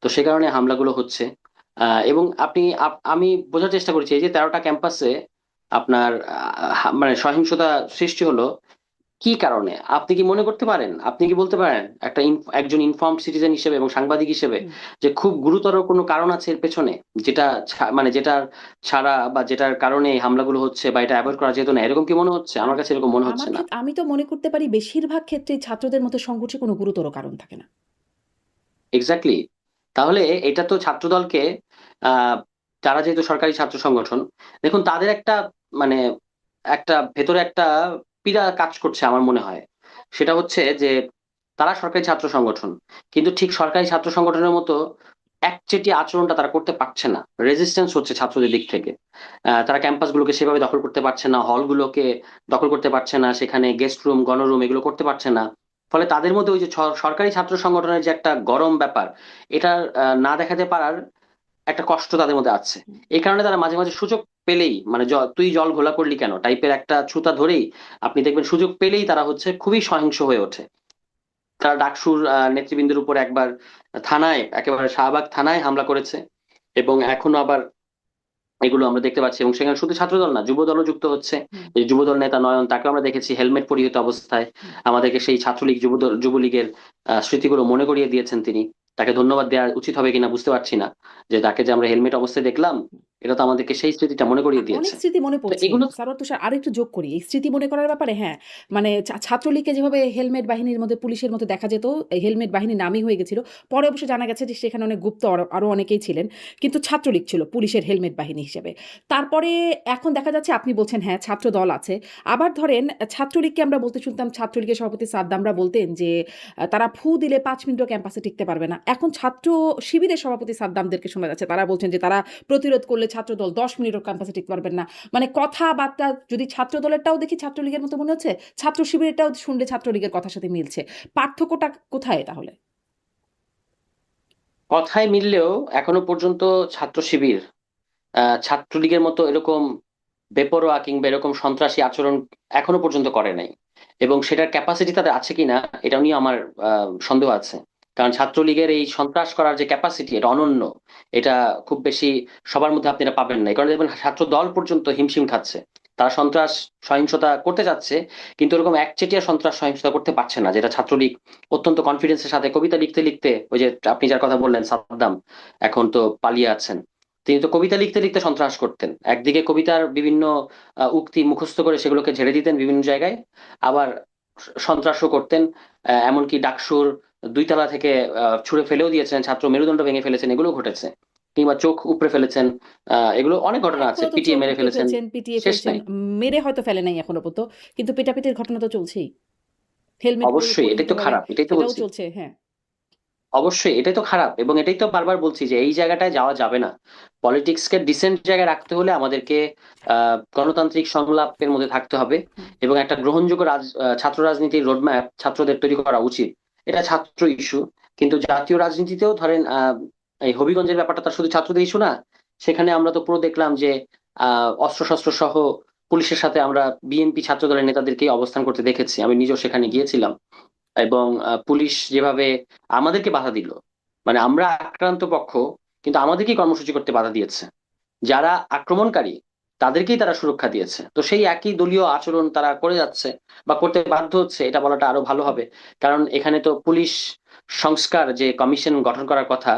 তো সে কারণে হামলাগুলো হচ্ছে। এবং আমি বোঝার চেষ্টা করেছি, এই যে 13টা ক্যাম্পাসে আপনার মানে সহিংসতা সৃষ্টি হলো কি কারণে। আপনি কি মনে করতে পারেন, আপনি কি বলতে পারেন একটা একজন ইনফর্মড সিটিজেন হিসেবে এবং সাংবাদিক হিসেবে, হুম। যে খুব গুরুতর কোনো কারণ আছে এর পেছনে, যেটা মানে যেটার ছাড়া বা যেটার কারণে এই হামলাগুলো হচ্ছে, বা এটা অ্যাভয়েড করা যেত না, এরকম কি মনে হচ্ছে? আমার আম- কাছে এরকম মনে হচ্ছে আমার না। ক্ষেত্রে আমি তো মনে করতে পারি বেশিরভাগ ক্ষেত্রে ছাত্রদের মতো সংঘর্ষে কোনো গুরুতর কারণ থাকে না। এক্স্যাক্টলি। তাহলে এটা তো ছাত্রদলকে, আহ যারা যেহেতু সরকারি ছাত্র সংগঠন, দেখুন তাদের একটা মানে একটা ভেতরে একটা পীড়া কাজ করছে আমার মনে হয়। সেটা হচ্ছে যে তারা সরকারি ছাত্র সংগঠন, কিন্তু ঠিক সরকারি ছাত্র সংগঠনের মতো একচেটিয়া আচরণটা তারা করতে পারছে না। রেজিস্ট্যান্স হচ্ছে ছাত্রদের দিক থেকে। তারা ক্যাম্পাসগুলোকে সেভাবে দখল করতে পারছে না, হলগুলোকে দখল করতে পারছে না, সেখানে গেস্ট রুম গণরুম এগুলো করতে পারছে না। ফলে তাদের মধ্যে ওই যে সরকারি ছাত্র সংগঠনের যে একটা গরম ব্যাপার, এটা না দেখাতে পারার একটা কষ্ট তাদের মধ্যে আছে। এই কারণে তারা মাঝে মাঝে সুযোগ পেলেই, মানে তুই জল ঘোলা করলি কেন টাইপের একটা ছুতা ধরেই আপনি দেখবেন সুযোগ পেলেই তারা হচ্ছে খুবই সহিংস হয়ে ওঠে। তারা ডাকসুর নেতৃবৃন্দের উপর একবার থানায়, একেবারে শাহবাগ থানায় হামলা করেছে। এবং এখনো আবার এগুলো আমরা দেখতে পাচ্ছি, এবং সেখানে শুধু ছাত্রদল না, যুবদলও যুক্ত হচ্ছে। হুম, এই যুবদল নেতা নয়ন, তাকে আমরা দেখেছি হেলমেট পরিহিত অবস্থায় হুম। আমাদেরকে সেই ছাত্রলীগ যুবলীগের স্মৃতিগুলো মনে করিয়ে দিয়েছেন তিনি। তাকে ধন্যবাদ দেওয়া উচিত হবে কিনা বুঝতে পারছি না, যে তাকে যে আমরা হেলমেট অবস্থায় দেখলাম, এটা তো আমাদেরকে সেই স্মৃতিটা মনে করিয়ে অনেক দিয়েছে। স্মৃতি মনে তো পড়ছে। এগুলো সারোয়ার তুষার আরেকটু যোগ করি। এই স্মৃতি মনে করার ব্যাপারে হ্যাঁ, মানে ছাত্রলীগকে যেভাবে হেলমেট বাহিনীর মধ্যে পুলিশের মতো দেখা যেত, এই হেলমেট বাহিনী নামই হয়ে গেছিল। পরে অবশ্য জানা গেছে যে সেখানে অনেক গুপ্ত আরো অনেকেই ছিলেন। কিন্তু ছাত্রলীগ ছিল পুলিশের হেলমেট বাহিনী হিসেবে। তারপরে এখন দেখা যাচ্ছে আপনি বলছেন হ্যাঁ, ছাত্রদল আছে। আবার ধরেন ছাত্রলীগকে আমরা বলতে শুনতাম, ছাত্রলীগের সভাপতি সাদ্দামরা বলতেন যে তারা ফু দিলে ৫ মিনিটও ক্যাম্পাসে টিকতে পারবে না। এখন ছাত্র শিবিরের সভাপতি সাদ্দামদেরকে শোনা যাচ্ছে তারা বলছেন যে তারা প্রতিরোধ করলে ছাত্রদল ১০ মিনিটও ক্যাম্পাসে টিকতে পারবেন না। মানে কথাবার্তা যদি ছাত্রদলেরটাও দেখি ছাত্রলীগের মতো মনে হচ্ছে, ছাত্র শিবিরেরটাও শুনলে ছাত্রলীগের কথার সাথে মিলছে। পার্থক্যটা কোথায় তাহলে? কথায় মিললেও এখনো পর্যন্ত ছাত্র শিবির ছাত্রলীগের মতো এরকম বেপরোয়া কিংবা এরকম সন্ত্রাসী আচরণ এখনো পর্যন্ত করে নাই। এবং সেটার ক্যাপাসিটি তাদের আছে কিনা, এটা নিয়ে আমার সন্দেহ আছে। কারণ ছাত্রলীগের এই সন্ত্রাস করার যে ক্যাপাসিটি, এটা অনন্য। এটা খুব বেশি সবার মধ্যে আপনি এটা পাবেন না। এই কারণে দেখবেন ছাত্র দল পর্যন্ত হিমশিম খাচ্ছে। তারা সন্ত্রাস সহিংসতা করতে যাচ্ছে, কিন্তু এরকম একচেটিয়া সন্ত্রাস সহিংসতা করতে পারছে না, যেটা ছাত্রলীগ অত্যন্ত কনফিডেন্সের সাথে কবিতা লিখতে লিখতে, ওই যে আপনি যার কথা বললেন সাদ্দাম, এখন তো পালিয়ে আছেন। তিনি তো কবিতা লিখতে লিখতে সন্ত্রাস করতেন। একদিকে কবিতার বিভিন্ন উক্তি মুখস্থ করে সেগুলোকে ঝেড়ে দিতেন বিভিন্ন জায়গায়, আবার সন্ত্রাসও করতেন। এমনকি ডাকসুর 2 তলা থেকে ছুঁড়ে ফেলেও দিয়েছেন, ছাত্র মেরুদণ্ড ভেঙে ফেলেছেন, এগুলো ঘটেছে। কিংবা চোখ উপড়ে ফেলেছেন। এগুলো অনেক হ্যাঁ, ঘটনা আছে, এখনো তো পিটিয়ে চোখ মেরে উপড়ে ফেলেছেন। ফেলছেন, পিটিয়ে শেষ ফেলছেন। নাই। মেরে হয়তো ফেলে নাই এখনো পর্যন্ত। কিন্তু পিটাপিটির ঘটনা তো চলছেই। হেলমেট অবশ্যই এটাই তো পরিহিতভাবে খারাপ, এটাই তো সেটাও বলছি। চলছে। হ্যাঁ। অবশ্যই এটাই তো খারাপ, এবং এটাই তো বারবার বলছি যে এই জায়গাটায় যাওয়া যাবে না। পলিটিক্সকে ডিসেন্ট জায়গায় রাখতে হলে আমাদেরকে গণতান্ত্রিক সংলাপের মধ্যে থাকতে হবে। হুম। এবং একটা গ্রহণযোগ্য ছাত্র রাজনীতির রোডম্যাপ ছাত্রদের তৈরি করা উচিত। এটা ছাত্র ইস্যু, কিন্তু জাতীয় রাজনীতিতেও ধরেন এই হবিগঞ্জের ব্যাপারটা তার শুধু ছাত্রদের ইস্যু না। সেখানে আমরা তো পুরো দেখলাম যে অস্ত্রশস্ত্র সহ পুলিশের সাথে আমরা বিএনপি ছাত্র দলের নেতাদেরকেই অবস্থান করতে দেখেছি, আমি নিজেও সেখানে হুম। গিয়েছিলাম। এবং পুলিশ যেভাবে আমাদেরকে বাধা দিল, মানে আমরা আক্রান্ত পক্ষ, কিন্তু আমাদেরকেই কর্মসূচি করতে বাধা দিয়েছে। যারা আক্রমণকারী তাদেরকেই তারা সুরক্ষা দিয়েছে। তো সেই একই দলীয় আচরণ তারা করে যাচ্ছে বা করতে বাধ্য হচ্ছে, এটা বলাটা আরো ভালো হবে। কারণ এখানে তো পুলিশ সংস্কার যে কমিশন গঠন করার কথা,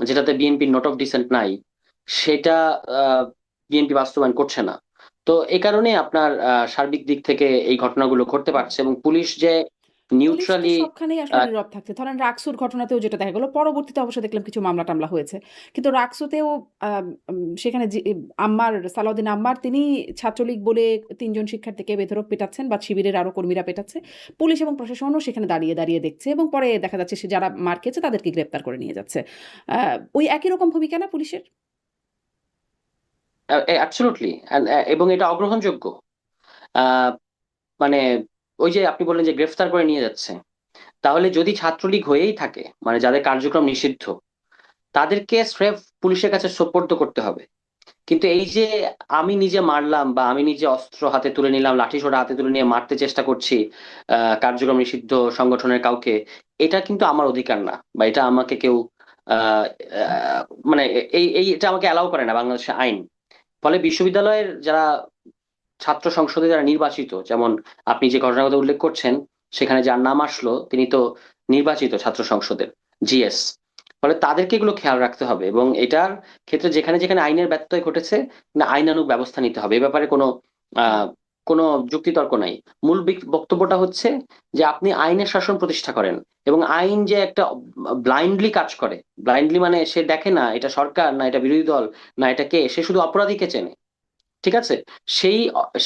যেটাতে বিএনপি নোট অফ ডিসেন্ট নাই, সেটা বিএনপি বাস্তবায়ন করছে না। তো এই কারণে আপনার সার্বিক দিক থেকে এই ঘটনাগুলো ঘটতে হুম। পারছে, এবং পুলিশ যে পুলিশ তো নিউট্রালি। সবখানেই আসলে নীরব থাকছে। ধরেন রাকসুর ঘটনাতেও যেটা দেখা গেল, পরবর্তীতে অবশ্য দেখলাম কিছু মামলা-টামলা হয়েছে। কিন্তু রাকসুতেও আম উম সেখানে যে সালাউদ্দিন আম্মার তিনি ছাত্রলীগ বলে ৩ জন শিক্ষার্থীকে বেধড়ক পেটাচ্ছেন বা শিবিরের আরো কর্মীরা পেটাচ্ছে। পুলিশ এবং প্রশাসনও সেখানে দাঁড়িয়ে, দাঁড়িয়ে দেখছে এবং পরে দেখা যাচ্ছে সে যারা মার খেয়েছে তাদেরকে গ্রেপ্তার করে নিয়ে যাচ্ছে। আ ওই একই রকম ভূমিকা না পুলিশের? অ্যাবসলিউটলি, এবং এটা অগ্রহণযোগ্য। মানে ওই যে আপনি বললেন যে গ্রেফতার করে নিয়ে যাচ্ছে, তাহলে যদি ছাত্রলীগ হয়েই থাকে, মানে যাদের কার্যক্রম নিষিদ্ধ, তাদেরকে স্রেফ পুলিশের কাছে সোপর্দ করতে হবে। কিন্তু এই যে আমি নিজে মারলাম বা আমি নিজে অস্ত্র হাতে তুলে নিলাম, লাঠি সোটা হাতে তুলে নিয়ে মারতে চেষ্টা করছি কার্যক্রম নিষিদ্ধ সংগঠনের কাউকে, এটা কিন্তু আমার অধিকার না, বা এটা আমাকে কেউ আহ আহ, মানে এই এই এটা আমাকে অ্যালাউ করে না বাংলাদেশের আইন। ফলে বিশ্ববিদ্যালয়ের যারা ছাত্র সংসদে যারা নির্বাচিত, যেমন আপনি যে ঘটনার কথা উল্লেখ করছেন, সেখানে যার নাম আসলো তিনি তো নির্বাচিত ছাত্র সংসদের জিএস। ফলে তাদেরকে এগুলো খেয়াল রাখতে হবে, এবং এটার ক্ষেত্রে যেখানে যেখানে আইনের ব্যত্যয় ঘটেছে না, আইনানুগ ব্যবস্থা নিতে হবে। এ ব্যাপারে হুম, আহ কোনো যুক্তিতর্ক নাই। মূল বক্তব্যটা হচ্ছে যে আপনি আইনের শাসন প্রতিষ্ঠা করেন, এবং আইন যে একটা ব্লাইন্ডলি কাজ করে, ব্লাইন্ডলি মানে সে দেখে না এটা সরকার না এটা বিরোধী দল না এটা কে, সে শুধু অপরাধীকে চেনে, ঠিক আছে? সেই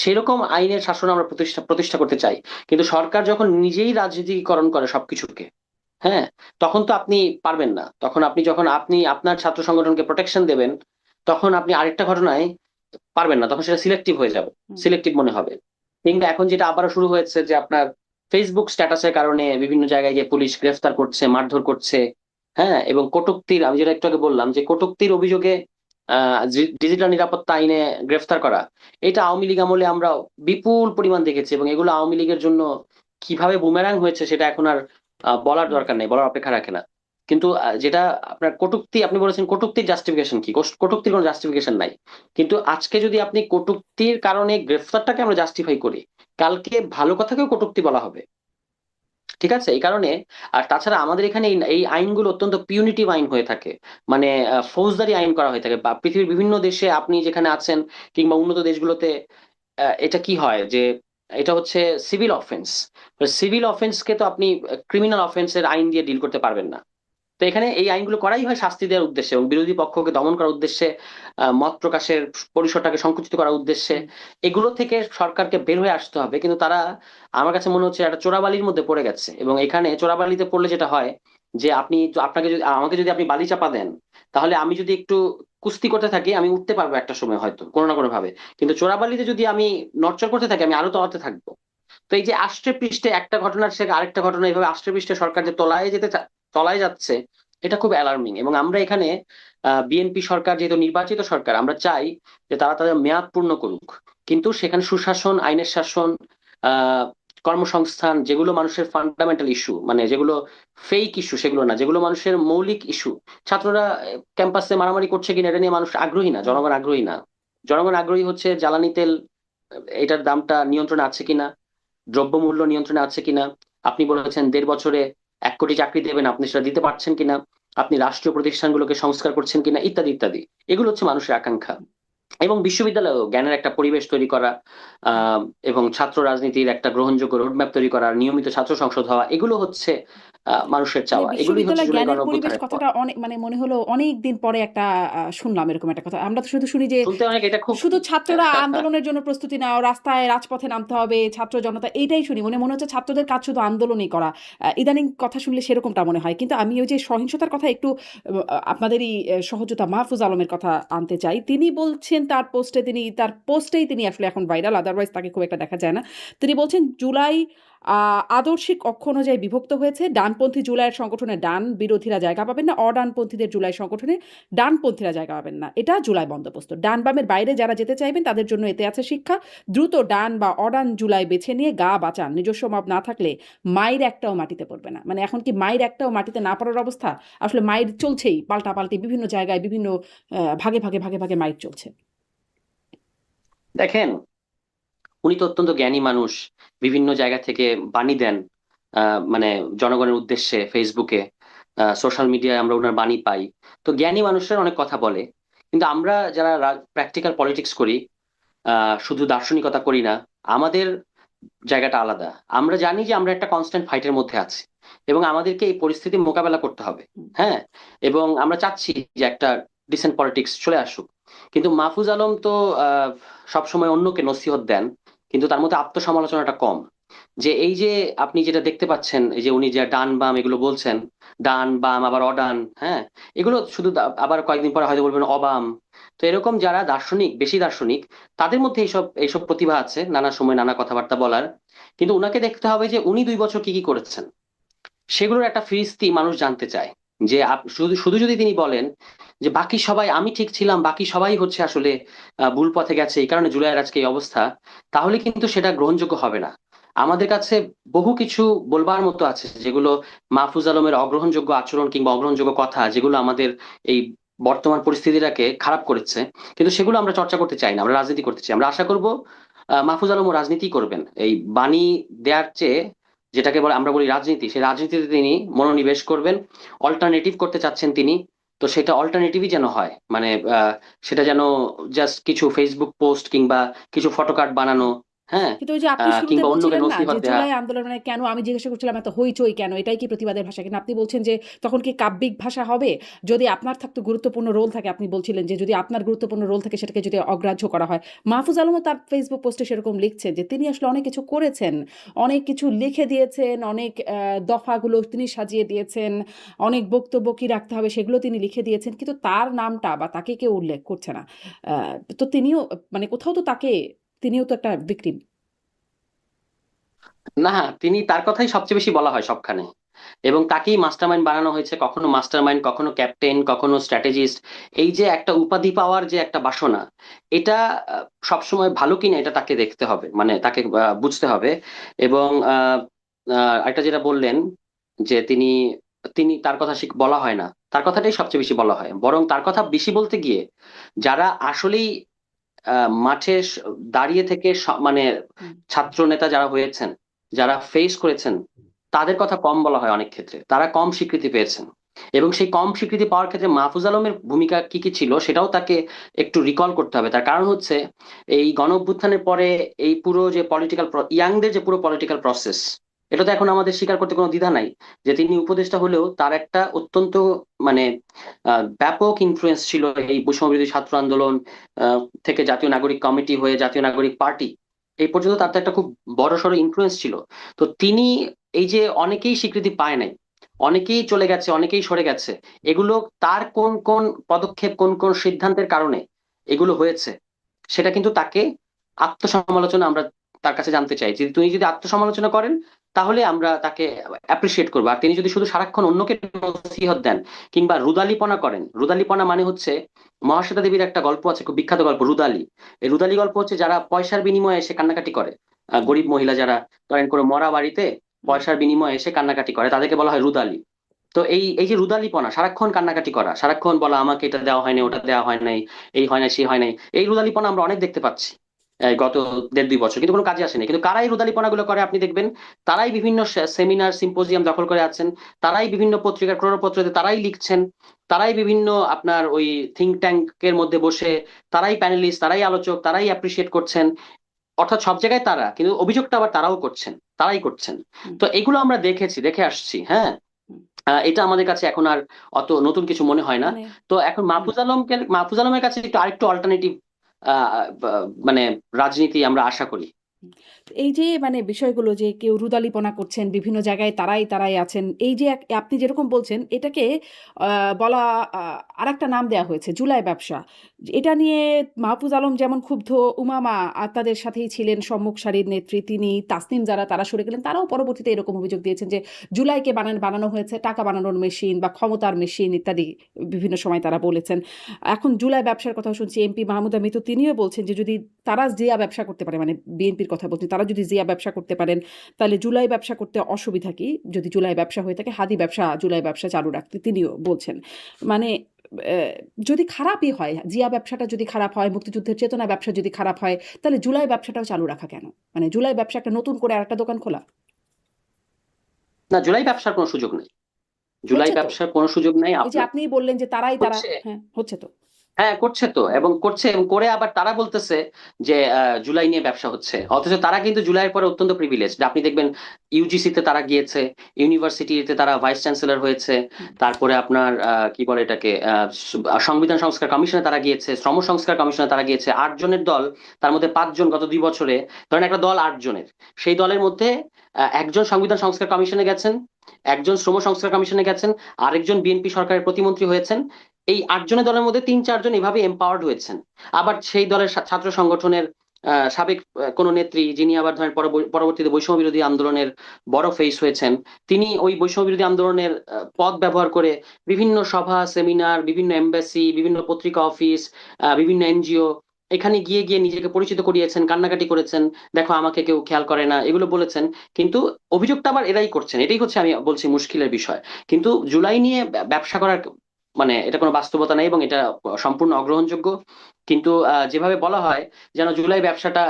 সেরকম আইনের শাসন আমরা প্রতিষ্ঠা প্রতিষ্ঠা করতে চাই। কিন্তু সরকার যখন নিজেই রাজনীতিকরণ করে সবকিছুকে, হ্যাঁ, তখন তো আপনি পারবেন না। তখন আপনি যখন আপনি আপনার ছাত্র সংগঠনকে প্রোটেকশন দেবেন, তখন আপনি আরেকটা ঘটনায় পারবেন না, তখন সেটা সিলেক্টিভ হয়ে যাবে, হুম, সিলেক্টিভ মনে হবে। কিংবা এখন যেটা আবারও শুরু হয়েছে যে আপনার ফেসবুক স্ট্যাটাসের কারণে বিভিন্ন জায়গায় গিয়ে পুলিশ গ্রেফতার করছে, মারধর করছে, হ্যাঁ, এবং কটূক্তির, আমি যেটা একটু আগে বললাম যে কটূক্তির অভিযোগে ডিজিটাল নিরাপত্তা আইনে গ্রেফতার করা, এটা আওয়ামী লীগ আমলে আমরা বিপুল পরিমাণ দেখেছি, এবং এগুলো আওয়ামী লীগের জন্য কিভাবে বুমেরাং হয়েছে সেটা এখন আর বলার হুম। দরকার নেই, বলার অপেক্ষা রাখে না। কিন্তু যেটা আপনার কটূক্তি, আপনি বলেছেন কটূক্তির জাস্টিফিকেশন কি? কটূক্তির কোনো জাস্টিফিকেশন নাই। কিন্তু আজকে যদি আপনি কটূক্তির কারণে গ্রেফতারটাকে আমরা জাস্টিফাই করি, কালকে ভালো কথাকেও কটূক্তি বলা হবে, ঠিক আছে? এই কারণে, আর তাছাড়া আমাদের এখানে এই আইনগুলো অত্যন্ত পিউনিটিভ আইন হয়ে থাকে, মানে ফৌজদারি আইন করা হয়ে থাকে। বা পৃথিবীর বিভিন্ন দেশে আপনি যেখানে আছেন কিংবা উন্নত দেশগুলোতে এটা কি হয় যে এটা হচ্ছে সিভিল অফেন্স। সিভিল অফেন্সকে তো আপনি ক্রিমিনাল অফেন্সের আইন দিয়ে ডিল করতে পারবেন না। তো এখানে এই আইনগুলো করাই হয় শাস্তি দেওয়ার উদ্দেশ্যে এবং বিরোধী পক্ষকে দমন করার উদ্দেশ্যে, মত প্রকাশের পরিসরটাকে সংকুচিত করার উদ্দেশ্যে। হুম। এগুলো থেকে সরকারকে বের হয়ে আসতে হবে, কিন্তু তারা, আমার কাছে মনে হচ্ছে, একটা চোরাবালির মধ্যে পড়ে গেছে। এবং এখানে চোরাবালিতে পড়লে যেটা হয় যে আপনি আপনাকে যদি, আমাকে যদি আপনি বালি চাপা দেন, তাহলে আমি যদি একটু কুস্তি করতে থাকি আমি উঠতে পারবো একটা সময় হয়তো কোনো না কোনো ভাবে। কিন্তু চোরাবালিতে যদি আমি নড়চড় করতে থাকি আমি আরো তলাতে থাকবো। তো এই যে আষ্টে পৃষ্ঠে একটা ঘটনার সে আরেকটা ঘটনা, এইভাবে আষ্টে পৃষ্ঠে সরকার যে তলায় যাচ্ছে, এটা খুব অ্যালার্মিং। এবং আমরা এখানে বিএনপি সরকার যেহেতু নির্বাচিত সরকার, আমরা চাই যে তারা তাদের মেয়াদ পূর্ণ করুক, কিন্তু সেখানে সুশাসন, আইনের শাসন, আহ কর্মসংস্থান, যেগুলো মানুষের ফান্ডামেন্টাল ইস্যু, মানে যেগুলো ফেক ইস্যু সেগুলো না, যেগুলো মানুষের মৌলিক ইস্যু। ছাত্ররা ক্যাম্পাসে মারামারি করছে কিনা এটা নিয়ে মানুষ আগ্রহী না, হুম। জনগণ আগ্রহী না। জনগণ আগ্রহী হচ্ছে জ্বালানি তেল, এটার দামটা নিয়ন্ত্রণে আছে কিনা, দ্রব্যমূল্য নিয়ন্ত্রণে আছে কিনা, আপনি বলেছেন 1.5 বছরে 1 কোটি চাকরি দেবেন, আপনি সেটা দিতে পারছেন কিনা, আপনি রাষ্ট্রীয় প্রতিষ্ঠানগুলোকে সংস্কার করছেন কিনা, ইত্যাদি ইত্যাদি। এগুলো হচ্ছে মানুষের আকাঙ্ক্ষা। এবং বিশ্ববিদ্যালয়েও জ্ঞানের একটা পরিবেশ তৈরি করা, আহ এবং ছাত্র রাজনীতির একটা গ্রহণযোগ্য রোডম্যাপ তৈরি করা, নিয়মিত ছাত্র সংসদ হওয়া, এগুলো হচ্ছে মানুষের মানে চাওয়া। এগুলোই হচ্ছে বিশ্ববিদ্যালয় জুলাই জ্ঞানের পরিবেশ গণঅভ্যুত্থানের পর। কথাটা অনেক মানে মনে হলো অনেক দিন পরে একটা শুনলাম এরকম একটা কথা। আমরা তো শুধু শুনি যে শুনতে অনেক, এটা খুব শুধু ছাত্ররা আন্দোলনের জন্য প্রস্তুতি নাও, রাস্তায় রাজপথে নামতে হবে, ছাত্র জনতা এইটাই শুনি। মনে হচ্ছে ছাত্রদের কাজ শুধু আন্দোলনই করা। ইদানিং কথা শুনলে সেরকমটা মনে হয়। কিন্তু আমি ওই যে সহিংসতার কথা একটু আপনাদেরই সহযোদ্ধা মাহফুজ আলমের কথা আনতে চাই। তিনি বলছেন তার পোস্টেই তিনি আসলে এখন ভাইরাল, আদারওয়াইজ তাকে খুব একটা দেখা যায় না। তিনি বলছেন জুলাই আদর্শিক অক্ষ অনুযায়ী বিভক্ত হয়েছে। ডানপন্থী জুলাইয়ের সংগঠনে ডান বিরোধীরা জায়গা পাবেন না, অডানপন্থীদের জুলাই সংগঠনে ডানপন্থীরা জায়গা পাবেন না। এটা জুলাই বন্দোবস্ত। ডান বামের বাইরে যারা যেতে চাইবেন তাদের জন্য এতে আছে শিক্ষা। দ্রুত ডান বা অডান জুলাই বেছে নিয়ে গা বাঁচান। নিজস্ব মত না থাকলে মায়ের একটাও মাটিতে পড়বে না। মানে এখন কি মায়ের একটাও মাটিতে না পড়ার অবস্থা? আসলে মায়ের চলছেই পাল্টাপাল্টি, বিভিন্ন জায়গায় বিভিন্ন ভাগে ভাগে মাইর চলছে। দেখেন, উনি তো অত্যন্ত জ্ঞানী মানুষ, বিভিন্ন জায়গা থেকে বাণী দেন, মানে জনগণের উদ্দেশ্যে ফেসবুকে, সোশ্যাল মিডিয়ায় আমরা ওনার বাণী পাই। তো জ্ঞানী মানুষের অনেক কথা বলে। কিন্তু আমরা যারা প্র্যাকটিক্যাল পলিটিক্স করি, শুধু দার্শনিকতা করি না, আমাদের জায়গাটা আলাদা। আমরা জানি যে আমরা একটা কনস্ট্যান্ট ফাইটের মধ্যে আছি, এবং আমাদেরকে এই পরিস্থিতি মোকাবেলা করতে হবে। হ্যাঁ, এবং আমরা চাচ্ছি যে একটা ডিসেন্ট পলিটিক্স চলে আসুক। কিন্তু মাহফুজ আলম তো সবসময় অন্যকে নসিহত দেন, কিন্তু তার মধ্যে আত্মসমালোচনাটা কম। যে এই যে আপনি যেটা দেখতে পাচ্ছেন, এই যে উনি যে ডান বাম এগুলো বলছেন, ডান বাম আবার অডান, হ্যাঁ, এগুলো শুধু আবার কয়েকদিন পরে হয়তো বলবেন অবাম। তো এরকম যারা দার্শনিক, বেশি দার্শনিক, তাদের মধ্যে এইসব এইসব প্রতিভা আছে, নানা সময় নানা কথাবার্তা বলার। কিন্তু উনাকে দেখতে হবে যে উনি 2 বছর কি কি করেছেন, সেগুলোর একটা ফিরিস্তি মানুষ জানতে চায়। যে শুধু শুধু যদি তিনি বলেন যে বাকি সবাই, আমি ঠিক ছিলাম, বাকি সবাই হচ্ছে আসলে ভুল পথে গেছে, এই কারণে জুলাইয়ের আজকে এই অবস্থা, তাহলে কিন্তু সেটা গ্রহণযোগ্য হবে না। আমাদের কাছে বহু কিছু বলবার মতো আছে, যেগুলো মাহফুজ আলমের অগ্রহণযোগ্য আচরণ কিংবা অগ্রহণযোগ্য কথা, যেগুলো আমাদের এই বর্তমান পরিস্থিতিটাকে খারাপ করেছে, কিন্তু সেগুলো আমরা চর্চা করতে চাই না, আমরা রাজনীতি করতে চাই। আমরা আশা করব মাহফুজ আলমও রাজনীতি করবেন, এই বাণী দেওয়ার চেয়ে, যেটাকে বলে আমরা বলি রাজনীতি, সেই রাজনীতিতে তিনি মনোনিবেশ করবেন। অল্টারনেটিভ করতে চাচ্ছেন তিনি। তো সেটা অল্টারনেটিভই যেন হয়, মানে সেটা যেন জাস্ট কিছু ফেসবুক পোস্ট কিংবা কিছু ফটোকার্ড বানানো, হ্যাঁ, কিন্তু ওই যে আপনি শুরুতে কিংবা অন্যকে বলছিলেন না যে নসিহত দেয়া। জুলাই আন্দোলন মানে কেন, আমি জিজ্ঞাসা করছিলাম এত হইচই কেন, এটাই কি প্রতিবাদের ভাষা কিনা, আপনি বলছেন যে তখন কি কাব্যিক ভাষা হবে? যদি আপনার থাকতো গুরুত্বপূর্ণ রোল থাকে, আপনি বলছিলেন যে যদি আপনার গুরুত্বপূর্ণ রোল থাকে সেটাকে যদি অগ্রাহ্য করা হয়। মাহফুজ আলমও তার ফেসবুক পোস্টে সেরকম লিখছে যে তিনি আসলে অনেক কিছু করেছেন, অনেক কিছু লিখে দিয়েছেন, অনেক দফাগুলো তিনি সাজিয়ে দিয়েছেন, অনেক বক্তব্য কি রাখতে হবে সেগুলো তিনি লিখে দিয়েছেন, কিন্তু তার নামটা বা তাকে কেউ উল্লেখ করছে না। তো তিনিও মানে কোথাও তো তাকে, তিনিও তো একটা ভিকটিম। না, তিনি, তার কথাই সবচেয়ে বেশি বলা হয় সবখানে, এবং তাকেই মাস্টারমাইন্ড বানানো হয়েছে, কখনো মাস্টারমাইন্ড, কখনো ক্যাপ্টেন, কখনো স্ট্র্যাটেজিস্ট। এই যে একটা উপাধি পাওয়ার যে একটা বাসনা, এটা সবসময় ভালো কিনা এটা তাকে দেখতে হবে, মানে তাকে বুঝতে হবে। এবং একটা যেটা বললেন যে তিনি তিনি তার কথা বলা হয় না, তার কথাটাই সবচেয়ে বেশি বলা হয়, বরং তার কথা বেশি বলতে গিয়ে যারা আসলেই মাঠে দাঁড়িয়ে থেকে মানে ছাত্র নেতা যারা হয়েছেন, যারা ফেস করেছেন, তাদের কথা কম বলা হয় অনেক ক্ষেত্রে, তারা কম স্বীকৃতি পেয়েছেন। এবং সেই কম স্বীকৃতি পাওয়ার ক্ষেত্রে মাহফুজ আলমের ভূমিকা কি কি ছিল সেটাও তাকে একটু রিকল করতে হবে। তার কারণ হচ্ছে এই গণ অভ্যুত্থানের পরে এই পুরো যে পলিটিক্যাল, ইয়াংদের যে পুরো পলিটিক্যাল প্রসেস, এটা তো এখন আমাদের স্বীকার করতে কোনো দ্বিধা নাই, যে তিনি উপদেষ্টা হলেও তার একটা অত্যন্ত মানে ব্যাপক ইনফ্লুয়েন্স ছিল এই বৈষম্যবিরোধী ছাত্র আন্দোলন থেকে জাতীয় নাগরিক কমিটি হয়ে জাতীয় নাগরিক পার্টি, এই পর্যন্ত তার তো একটা খুব বড় সড়ো ইনফ্লুয়েন্স ছিল। তো তিনি, এই যে অনেকেই স্বীকৃতি পায় নাই, অনেকেই চলে গেছে, অনেকেই সরে গেছে, এগুলো তার কোন কোন পদক্ষেপ, কোন কোন সিদ্ধান্তের কারণে এগুলো হয়েছে, সেটা কিন্তু তাকে আত্মসমালোচনা আমরা তার কাছে জানতে চাই। যদি তিনি যদি আত্মসমালোচনা করেন, তাহলে আমরা তাকে অ্যাপ্রিসিয়েট করবো। আর তিনি যদি শুধু সারাক্ষণ অন্যকে নসিহত দেন কিংবা রুদালিপনা করেন, রুদালিপনা মানে হচ্ছে, মহাশ্বেতা দেবীর একটা গল্প আছে, খুব বিখ্যাত গল্প, রুদালি। এই রুদালি গল্প হচ্ছে যারা পয়সার বিনিময়ে এসে কান্নাকাটি করে, গরিব মহিলা যারা ধরেন কোনো মরা বাড়িতে পয়সার বিনিময়ে এসে কান্নাকাটি করে, তাদেরকে বলা হয় রুদালি। তো এই এই যে রুদালিপনা, সারাক্ষণ কান্নাকাটি করা, সারাক্ষণ বলা আমাকে এটা দেওয়া হয়নি, ওটা দেওয়া হয় নাই, এই হয় নাই, সেই হয় নাই, এই রুদালিপনা আমরা অনেক দেখতে পাচ্ছি এই গত 1.5-2 বছর, কিন্তু কোনো কাজে আসেনি। কিন্তু কারাই রুদালিপনা গুলো করে আপনি দেখবেন, তারাই বিভিন্ন সেমিনার সিম্পোজিয়াম দখল করে আছেন, তারাই বিভিন্ন পত্রিকার ক্রোড়পত্রতে তারাই লিখছেন, তারাই বিভিন্ন আপনার ওই থিঙ্ক ট্যাঙ্কের মধ্যে বসে তারাই প্যানেলিস্ট, তারাই আলোচক, তারাই অ্যাপ্রিসিয়েট করছেন। অর্থাৎ সব জায়গায় তারা, কিন্তু অভিযোগটা আবার তারাও করছেন, তারাই করছেন। তো এগুলো আমরা দেখেছি, দেখে আসছি, হ্যাঁ। এটা আমাদের কাছে এখন আর অত নতুন কিছু মনে হয় না। মানে তো এখন মাহফুজ আলমের কাছে একটু আরেকটু অল্টারনেটিভ মানে রাজনীতি আমরা আশা করি। এই যে মানে বিষয়গুলো যে কেউ রুদালিপনা করছেন, বিভিন্ন জায়গায় তারাই তারাই আছেন, এই যে আপনি যেরকম বলছেন এটাকে বলা আরেকটা নাম দেয়া হয়েছে জুলাই ব্যবসা। এটা নিয়ে মাহফুজ আলম যেমন ক্ষুব্ধ, উমামা আর তাদের সাথেই ছিলেন সম্মুখ সারির নেত্রী তিনি, তাসনিম যারা তারা সরে গেলেন, তারাও পরবর্তীতে এরকম অভিযোগ দিয়েছেন যে জুলাইকে বানানো হয়েছে টাকা বানানোর মেশিন বা ক্ষমতার মেশিন ইত্যাদি, বিভিন্ন সময় তারা বলেছেন। এখন জুলাই ব্যবসার কথা শুনছি, এমপি মাহমুদা মিতু তিনিও বলছেন যে যদি তারা জিয়া ব্যবসা করতে পারে, মানে বিএনপির কথা বলছি, তারা যদি জিয়া ব্যবসা করতে পারেন তাহলে জুলাই ব্যবসা করতে অসুবিধা কি, যদি জুলাই ব্যবসা হয়ে থাকে হাদি ব্যবসা, জুলাই ব্যবসা চালু রাখতে তিনিও বলছেন। মানে যদি খারাপই হয়, জিয়া ব্যবসাটা যদি খারাপ হয়, মুক্তিযুদ্ধের চেতনা ব্যবসা যদি খারাপ হয়, তাহলে জুলাই ব্যবসাটাও চালু রাখা কেন? মানে জুলাই ব্যবসা একটা নতুন করে আর একটা দোকান খোলা না, জুলাই ব্যবসার কোনো সুযোগ নেই, জুলাই হচ্ছে তো। ব্যবসার কোনো সুযোগ নেই এই যে আপনার। আপনিই বললেন যে তারাই তারা, হচ্ছে, হ্যাঁ হচ্ছে তো। হ্যাঁ করছে তো, এবং করছে, এবং করে আবার তারা বলতেছে যে জুলাই নিয়ে ব্যবসা হচ্ছে, অথচ তারা কিন্তু জুলাইয়ের পরে অত্যন্ত প্রিভিলেজ। আপনি দেখবেন ইউজিসি তে তারা গিয়েছে, ইউনিভার্সিটিতে তারা ভাইস চ্যান্সেলর হয়েছে, তারপরে আপনার কি বলে এটাকে সংবিধান সংস্কার কমিশনে তারা গিয়েছে, শ্রম সংস্কার কমিশনে তারা গিয়েছে। 8 জনের দল, তার মধ্যে 5 জন গত 2 বছরে, ধরেন একটা দল 8 জনের, সেই দলের মধ্যে একজন সংবিধান সংস্কার কমিশনে গেছেন, একজন শ্রম সংস্কার কমিশনে গেছেন, আরেকজন বিএনপি সরকারের প্রতিমন্ত্রী হয়েছেন। এই 8 জনের দলের মধ্যে 3-4 জন এভাবে এম্পাওয়ার্ড হয়েছেন। আবার সেই দলের ছাত্র সংগঠনের সাবেক কোনো নেত্রী, যিনি আবার ধরেন পরবর্তীতে বৈষম্য বিরোধী আন্দোলনের বড় ফেস হয়েছেন, তিনি ওই বৈষম্য বিরোধী আন্দোলনের পদ ব্যবহার করে বিভিন্ন সভা সেমিনার, বিভিন্ন এমবাসি, বিভিন্ন পত্রিকা অফিস, বিভিন্ন এনজিও, এখানে গিয়ে গিয়ে নিজেকে পরিচিত করিয়েছেন, কান্নাকাটি করেছেন, দেখো আমাকে কেউ খেয়াল করে না, এগুলো বলেছেন। কিন্তু অভিযোগটা আবার এরাই করছেন, এটাই হচ্ছে আমি বলছি মুশকিলের বিষয়। কিন্তু জুলাই নিয়ে ব্যবসা করার মানে এটা কোনো বাস্তবতা নেই, এবং এটা সম্পূর্ণ অগ্রহণযোগ্য। কিন্তু যেভাবে বলা হয়, যেন জুলাই ব্যবসাটা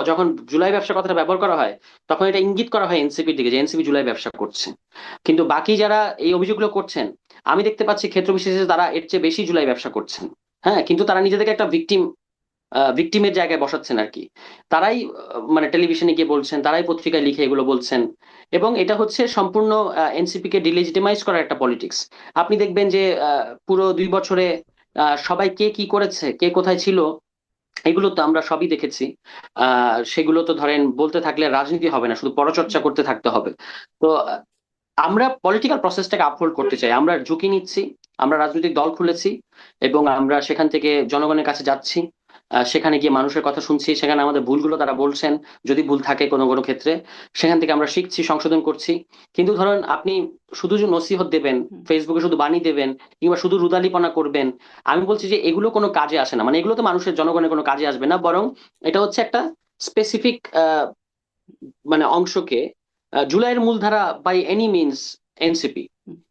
যখন জুলাই ব্যবসার কথাটা ব্যবহার করা হয়, তখন এটা ইঙ্গিত করা হয় এনসিপির দিকে, যে এনসিপি জুলাই ব্যবসা করছে। কিন্তু বাকি যারা এই অভিযোগগুলো করছেন, আমি দেখতে পাচ্ছি ক্ষেত্র বিশেষে তারা এর চেয়ে বেশি জুলাই ব্যবসা করছেন। হ্যাঁ, কিন্তু তারা নিজেদেরকে একটা ভিকটিমের জায়গায় বসাচ্ছেন আর কি। তারাই মানে টেলিভিশনে গিয়ে বলছেন, তারাই পত্রিকায় লিখে এগুলো বলছেন, এবং এটা হচ্ছে সম্পূর্ণ এনসিপি কে ডিলেজিটিমাইজ করার একটা পলিটিক্স। আপনি দেখবেন যে পুরো 2 বছরে সবাই কে কি করেছে, কে কোথায় ছিল, এগুলো তো আমরা সবই দেখেছি। সেগুলো তো ধরেন বলতে থাকলে রাজনীতি হবে না, শুধু পরচর্চা করতে থাকতে হবে। তো আমরা পলিটিক্যাল প্রসেসটাকে আপহোল্ড করতে চাই, আমরা ঝুঁকি নিচ্ছি, আমরা রাজনৈতিক দল খুলেছি, এবং আমরা সেখান থেকে জনগণের কাছে যাচ্ছি, সেখানে গিয়ে মানুষের কথা শুনছি, সেখানে আমাদের ভুলগুলো তারা বলছেন, যদি ভুল থাকে কোনো কোনো ক্ষেত্রে, সেখান থেকে আমরা শিখছি, সংশোধন করছি। কিন্তু ধরুন আপনি শুধু যে নসিহত দেবেন, ফেসবুকে শুধু বাণী দেবেন, কিংবা শুধু রুদালিপনা করবেন, আমি বলছি যে এগুলো কোনো কাজে আসে না। মানে এগুলো তো মানুষের, জনগণের কোনো কাজে আসবে না, বরং এটা হচ্ছে একটা স্পেসিফিক মানে অংশকে, জুলাইয়ের মূলধারা বাই এনি মিনস এনসিপি,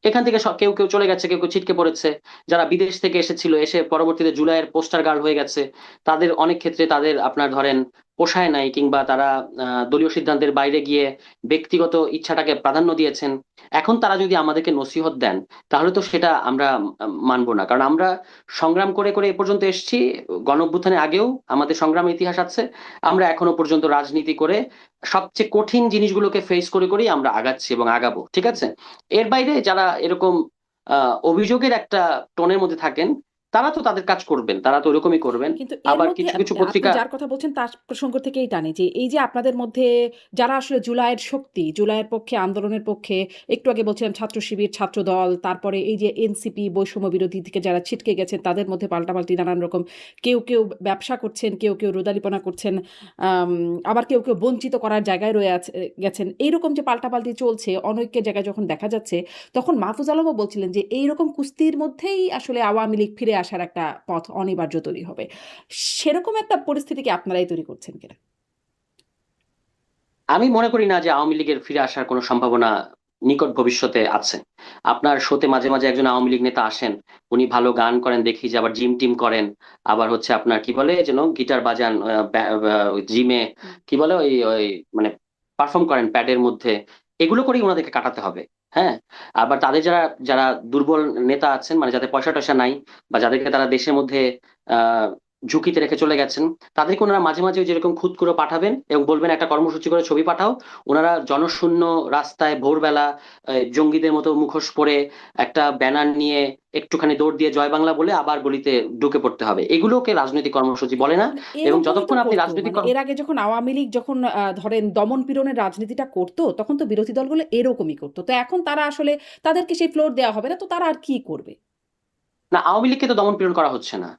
এখান থেকে কেউ কেউ চলে গেছে, কেউ কেউ ছিটকে পড়েছে, যারা বিদেশ থেকে এসেছিল, এসে পরবর্তীতে জুলাইয়ের পোস্টার গার্ল হয়ে গেছে, তাদের অনেক ক্ষেত্রে তাদের আপনার ধরেন পোষায় নাই, কিংবা তারা দলীয় সিদ্ধান্তের বাইরে গিয়ে ব্যক্তিগত ইচ্ছাটাকে প্রাধান্য দিয়েছেন। এখন তারা যদি আমাদেরকে নসিহত দেন, তাহলে তো সেটা আমরা মানবো না, কারণ আমরা সংগ্রাম করে করে এ পর্যন্ত এসেছি। গণ অভ্যুত্থানের আগেও আমাদের সংগ্রামের ইতিহাস আছে, আমরা এখনো পর্যন্ত রাজনীতি করে সবচেয়ে কঠিন জিনিসগুলোকে ফেস করে করেই আমরা আগাচ্ছি এবং আগাবো, ঠিক আছে? এর বাইরে যারা এরকম অভিযোগের একটা টোনের মধ্যে থাকেন, তারা তো তাদের কাজ করবেন, তারা তো ওরকমই করবেন। কিন্তু এর আবার মধ্যে কিছু কিছু আপনি পত্রিকা, যার কথা বলছেন তার প্রসঙ্গ থেকেই টানি যে এই যে আপনাদের মধ্যে যারা আসলে জুলাইয়ের শক্তি, জুলাইয়ের পক্ষে, আন্দোলনের পক্ষে, একটু আগে বলছিলাম ছাত্র শিবির, ছাত্র দল, তারপরে এই যে এনসিপি বৈষম্য বিরোধী থেকে যারা ছিটকে গেছেন, তাদের মধ্যে পাল্টাপাল্টি নানান রকম, কেউ কেউ ব্যবসা করছেন, কেউ কেউ রোদালিপনা করছেন, আম, আবার কেউ কেউ বঞ্চিত করার জায়গায় গেছেন। এইরকম যে পাল্টাপাল্টি চলছে, অনৈক্যের জায়গায় যখন দেখা যাচ্ছে, তখন মাহফুজ আলমও বলছিলেন যে এইরকম কুস্তির মধ্যেই আসলে আওয়ামী লীগ ফিরে আসার একটা পথ অনিবার্য তৈরি হবে। সেরকম একটা পরিস্থিতি কি আপনারাই তৈরি করছেন কিনা? আমি মনে করি না যে আওয়ামী লীগের ফিরে আসার কোনো সম্ভাবনা নিকট ভবিষ্যতে আছে। আপনার শোতে মাঝে মাঝে একজন আওয়ামী লীগ নেতা আসেন, উনি ভালো গান করেন দেখি, যে আবার জিম টিম করেন, আবার হচ্ছে আপনার কি বলে যেন গিটার বাজান জিমে, কি বলে ওই ওই মানে পারফর্ম করেন প্যাডের মধ্যে, এগুলো করেই ওনাদেরকে কাটাতে হবে। হ্যাঁ, আবার তাদের যারা যারা দুর্বল নেতা আছেন, মানে যাদের পয়সা টয়সা নাই, বা যাদেরকে তারা দেশের মধ্যে আহ ঝুঁকিতে রেখে চলে গেছেন, তাদেরকে ওনারা মাঝে মাঝে ওই যেরকম খুদ করে পাঠাবেন এবং বলবেন একটা কর্মসূচি করে ছবি পাঠাও, ওনারা জনশূন্য রাস্তায় ভোরবেলা জঙ্গিদের মতো মুখোশ পরে একটা ব্যানার নিয়ে একটুখানি দৌড় দিয়ে জয় বাংলা বলে আবার গলিতে ঢুকে পড়তে হবে। এগুলোকে রাজনৈতিক কর্মসূচি বলে না। মানে এবং এরকমই তো যতক্ষণ আপনি করতো, রাজনৈতিক মানে এর আগে যখন আওয়ামী লীগ যখন ধরেন দমন পীড়নের রাজনীতিটা করতো, তখন তো বিরোধী দলগুলো এরকমই করতো। তো এখন তারা আসলে, তাদেরকে সেই ফ্লোর দেওয়া হবে না, তো তারা আর কি করবে? না, আওয়ামী লীগকে তো দমন পীড়ন করা হচ্ছে না।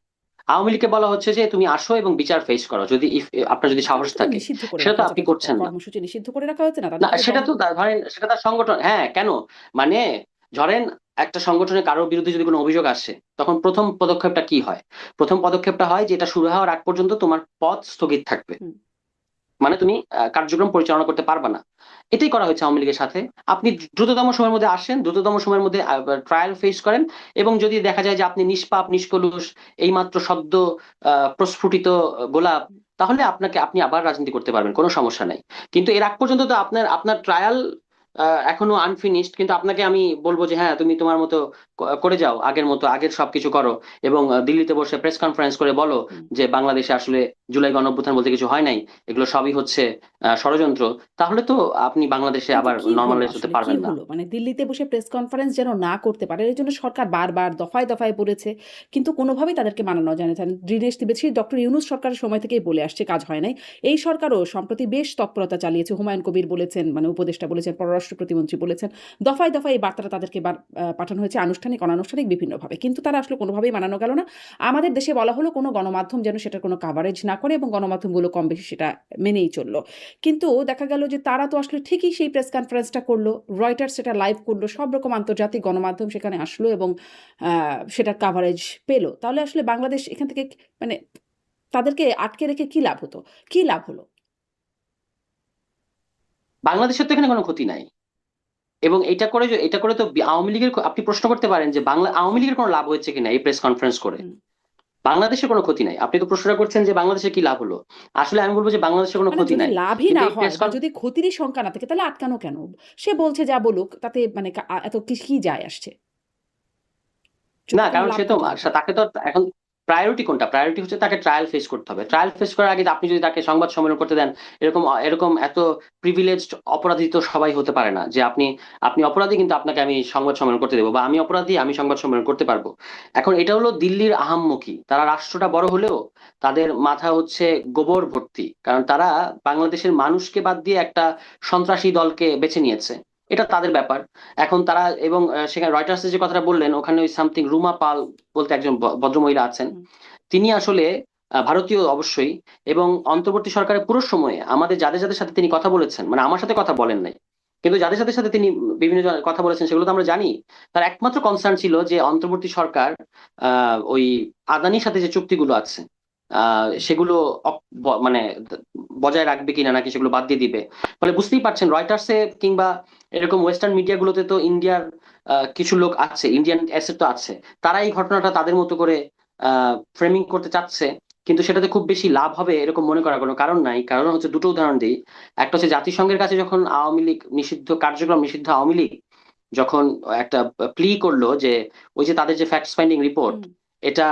আওয়ামী লীগকে বলা হচ্ছে যে তুমি আসো এবং বিচার ফেস করো, যদি আপনার যদি সাহস তাদেরকে তো থাকে। নিষিদ্ধ করে সেটা তো রাখা হয়েছে, আপনি তাদের করছেন না। কর্মসূচি নিষিদ্ধ করে রাখা হয়েছে না, না, তাদেরকে তো সেটা তো ধরেন সেটা তার সংগঠন, হ্যাঁ কেন, মানে ধরেন একটা সংগঠনের কারোর বিরুদ্ধে যদি কোনো অভিযোগ আসে, তখন প্রথম পদক্ষেপটা কি হয়? প্রথম পদক্ষেপটা হয় যে এটা শুরু হওয়ার আগ পর্যন্ত তোমার পদ স্থগিত থাকবে, হুম। মানে তুমি কার্যক্রম পরিচালনা করতে পারবে না। এটাই করা হয়েছে আওয়ামী লীগের সাথে। আপনি দ্রুততম সময়ের মধ্যে আসেন, দ্রুততম সময়ের মধ্যে ট্রায়াল ফেস করেন, এবং যদি দেখা যায় যে আপনি নিষ্পাপ নিষ্কলুষ, এইমাত্র সদ্য প্রস্ফুটিত গোলাপ, তাহলে আপনি আবার রাজনীতি করতে পারবেন, কোনো সমস্যা নাই। কিন্তু এর আগ পর্যন্ত তো আপনার আপনার ট্রায়াল এখনো আনফিনিশড, কিন্তু আপনাকে আমি বলবো যে হ্যাঁ তুমি তোমার মতো করে যাও, আগের মতো আগের সবকিছু করো, এবং দিল্লিতে বসে প্রেস কনফারেন্স করে বলো হুম। যে বাংলাদেশে আসলে জুলাই গণঅভ্যুত্থান বলতে কিছু হয় নাই, এগুলো সবই হচ্ছে ষড়যন্ত্র। তাহলে তো আপনি বাংলাদেশে কিন্তু আবার কি হলো নর্মালাইজ হতে আসলে কি পারবেন না। হলো মানে দিল্লিতে বসে প্রেস কনফারেন্স যেন না করতে পারে এর জন্য সরকার বারবার দফায় দফায় বলেছে, কিন্তু কোনোভাবেই তাদেরকে মানানো যায় না। দীনেশ ত্রিবেদী ডক্টর ইউনূস সরকারের সময় থেকেই বলে আসছে, কাজ হয় নাই। এই সরকারও সম্প্রতি বেশ তৎপরতা চালিয়েছে, হুমায়ুন কবির বলেছেন, মানে উপদেষ্টা বলেছেন, পররাষ্ট্র প্রতিমন্ত্রী বলেছেন, দফায় দফায় এই বার্তাটা তাদেরকে পাঠানো হয়েছে আনুষ্ঠানিক অনানুষ্ঠানিক বিভিন্নভাবে, কিন্তু তারা আসলে কোনোভাবেই মানানো গেল না। আমাদের দেশে বলা হলো কোনো গণমাধ্যম যেন সেটার কোনো কাভারেজ না করে, এবং গণমাধ্যমগুলো কম বেশি সেটা মেনেই চললো। কিন্তু দেখা গেল যে তারা তো আসলে ঠিকই সেই প্রেস কনফারেন্সটা করলো, রয়টার্স সেটা লাইভ করলো, সব রকম আন্তর্জাতিক গণমাধ্যম সেখানে আসলো এবং সেটার কাভারেজ পেলো। তাহলে আসলে বাংলাদেশ এখান থেকে মানে তাদেরকে আটকে রেখে কি লাভ হতো, কি লাভ হলো? বাংলাদেশের তো এখানে কোনো ক্ষতি নাই, এবং এটা করে তো আওয়ামী লীগের আপনি প্রশ্ন করতে পারেন যে বাংলা আওয়ামী লীগের কোনো লাভ হয়েছে কিনা এই প্রেস কনফারেন্স করে। হুম। বাংলাদেশের কোনো ক্ষতি নাই, আপনি তো প্রশ্নটা করছেন যে বাংলাদেশের কি লাভ হলো। আসলে আমি বলবো যে বাংলাদেশের কোনো মানে ক্ষতি যদি নাই, লাভই কিন্তু না এই হয় প্রেস বা যদি ক্ষতিরই সংখ্যা না থাকে তাহলে আটকানো কেন? সে বলছে যা বলুক, তাতে মানে এত কি কি যায় আসছে না, যদি কোনো কারণ লাভ সে তো ক্ষতি না থাকে? তাকে তো এখন প্রায়োরিটি কোনটা, প্রায়োরিটি হচ্ছে তাকে ট্রায়াল ফেস করতে হবে। ট্রায়াল ফেস করার আগে আপনি যদি তাকে সংবাদ সম্মেলন করতে দেন, এরকম এরকম এত প্রিভিলেজড অপরাধী তো সবাই হতে পারে না যে আপনি আপনি অপরাধী কিন্তু আপনাকে আমি সংবাদ সম্মেলন করতে দেবো, বা আমি অপরাধী আমি সংবাদ সম্মেলন করতে পারবো। এখন এটা হলো দিল্লির আহাম্মকি, তারা রাষ্ট্রটা বড় হলেও তাদের মাথা হচ্ছে গোবর ভর্তি, কারণ তারা বাংলাদেশের মানুষকে বাদ দিয়ে একটা সন্ত্রাসী দলকে বেছে নিয়েছে। এটা তাদের ব্যাপার। এখন তারা এবং সেখানে রয়টার্সের যে কথাটা বললেন, ওখানে ওই সামথিং রুমা পাল বলতে একজন ভদ্রমহিলা আছেন, হুম। তিনি আসলে ভারতীয় অবশ্যই, এবং অন্তর্বর্তী সরকারের পুরো সময়ে আমাদের যাদের যাদের সাথে তিনি কথা বলেছেন, মানে আমার সাথে কথা বলেন নাই, কিন্তু যাদের সাথে সাথে তিনি বিভিন্ন কথা বলেছেন সেগুলো তো আমরা জানি। তার একমাত্র কনসার্ন ছিল যে অন্তর্বর্তী সরকার ওই আদানির সাথে যে চুক্তিগুলো আছে সেগুলো মানে বজায় রাখবে কিনা, নাকি সেগুলো বাদ দিয়ে দিবে। ফলে বুঝতেই পারছেন রয়টার্সে কিংবা এরকম ওয়েস্টার্ন মিডিয়া গুলোতে তো ইন্ডিয়ার কিছু লোক আছে, ইন্ডিয়ান অ্যাসেট তো আছে, তারা এই ঘটনাটা তাদের মতো করে ফ্রেমিং করতে চাচ্ছে। কিন্তু সেটাতে খুব বেশি লাভ হবে এরকম মনে করার কোনো কারণ নাই। কারণ হচ্ছে দুটো উদাহরণ দিই। একটা হচ্ছে জাতিসংঘের কাছে যখন আওয়ামী লীগ নিষিদ্ধ কার্যক্রম নিষিদ্ধ আওয়ামী লীগ যখন একটা প্লি করলো যে ওই যে তাদের যে ফ্যাক্ট ফাইন্ডিং রিপোর্ট, হুম। এটা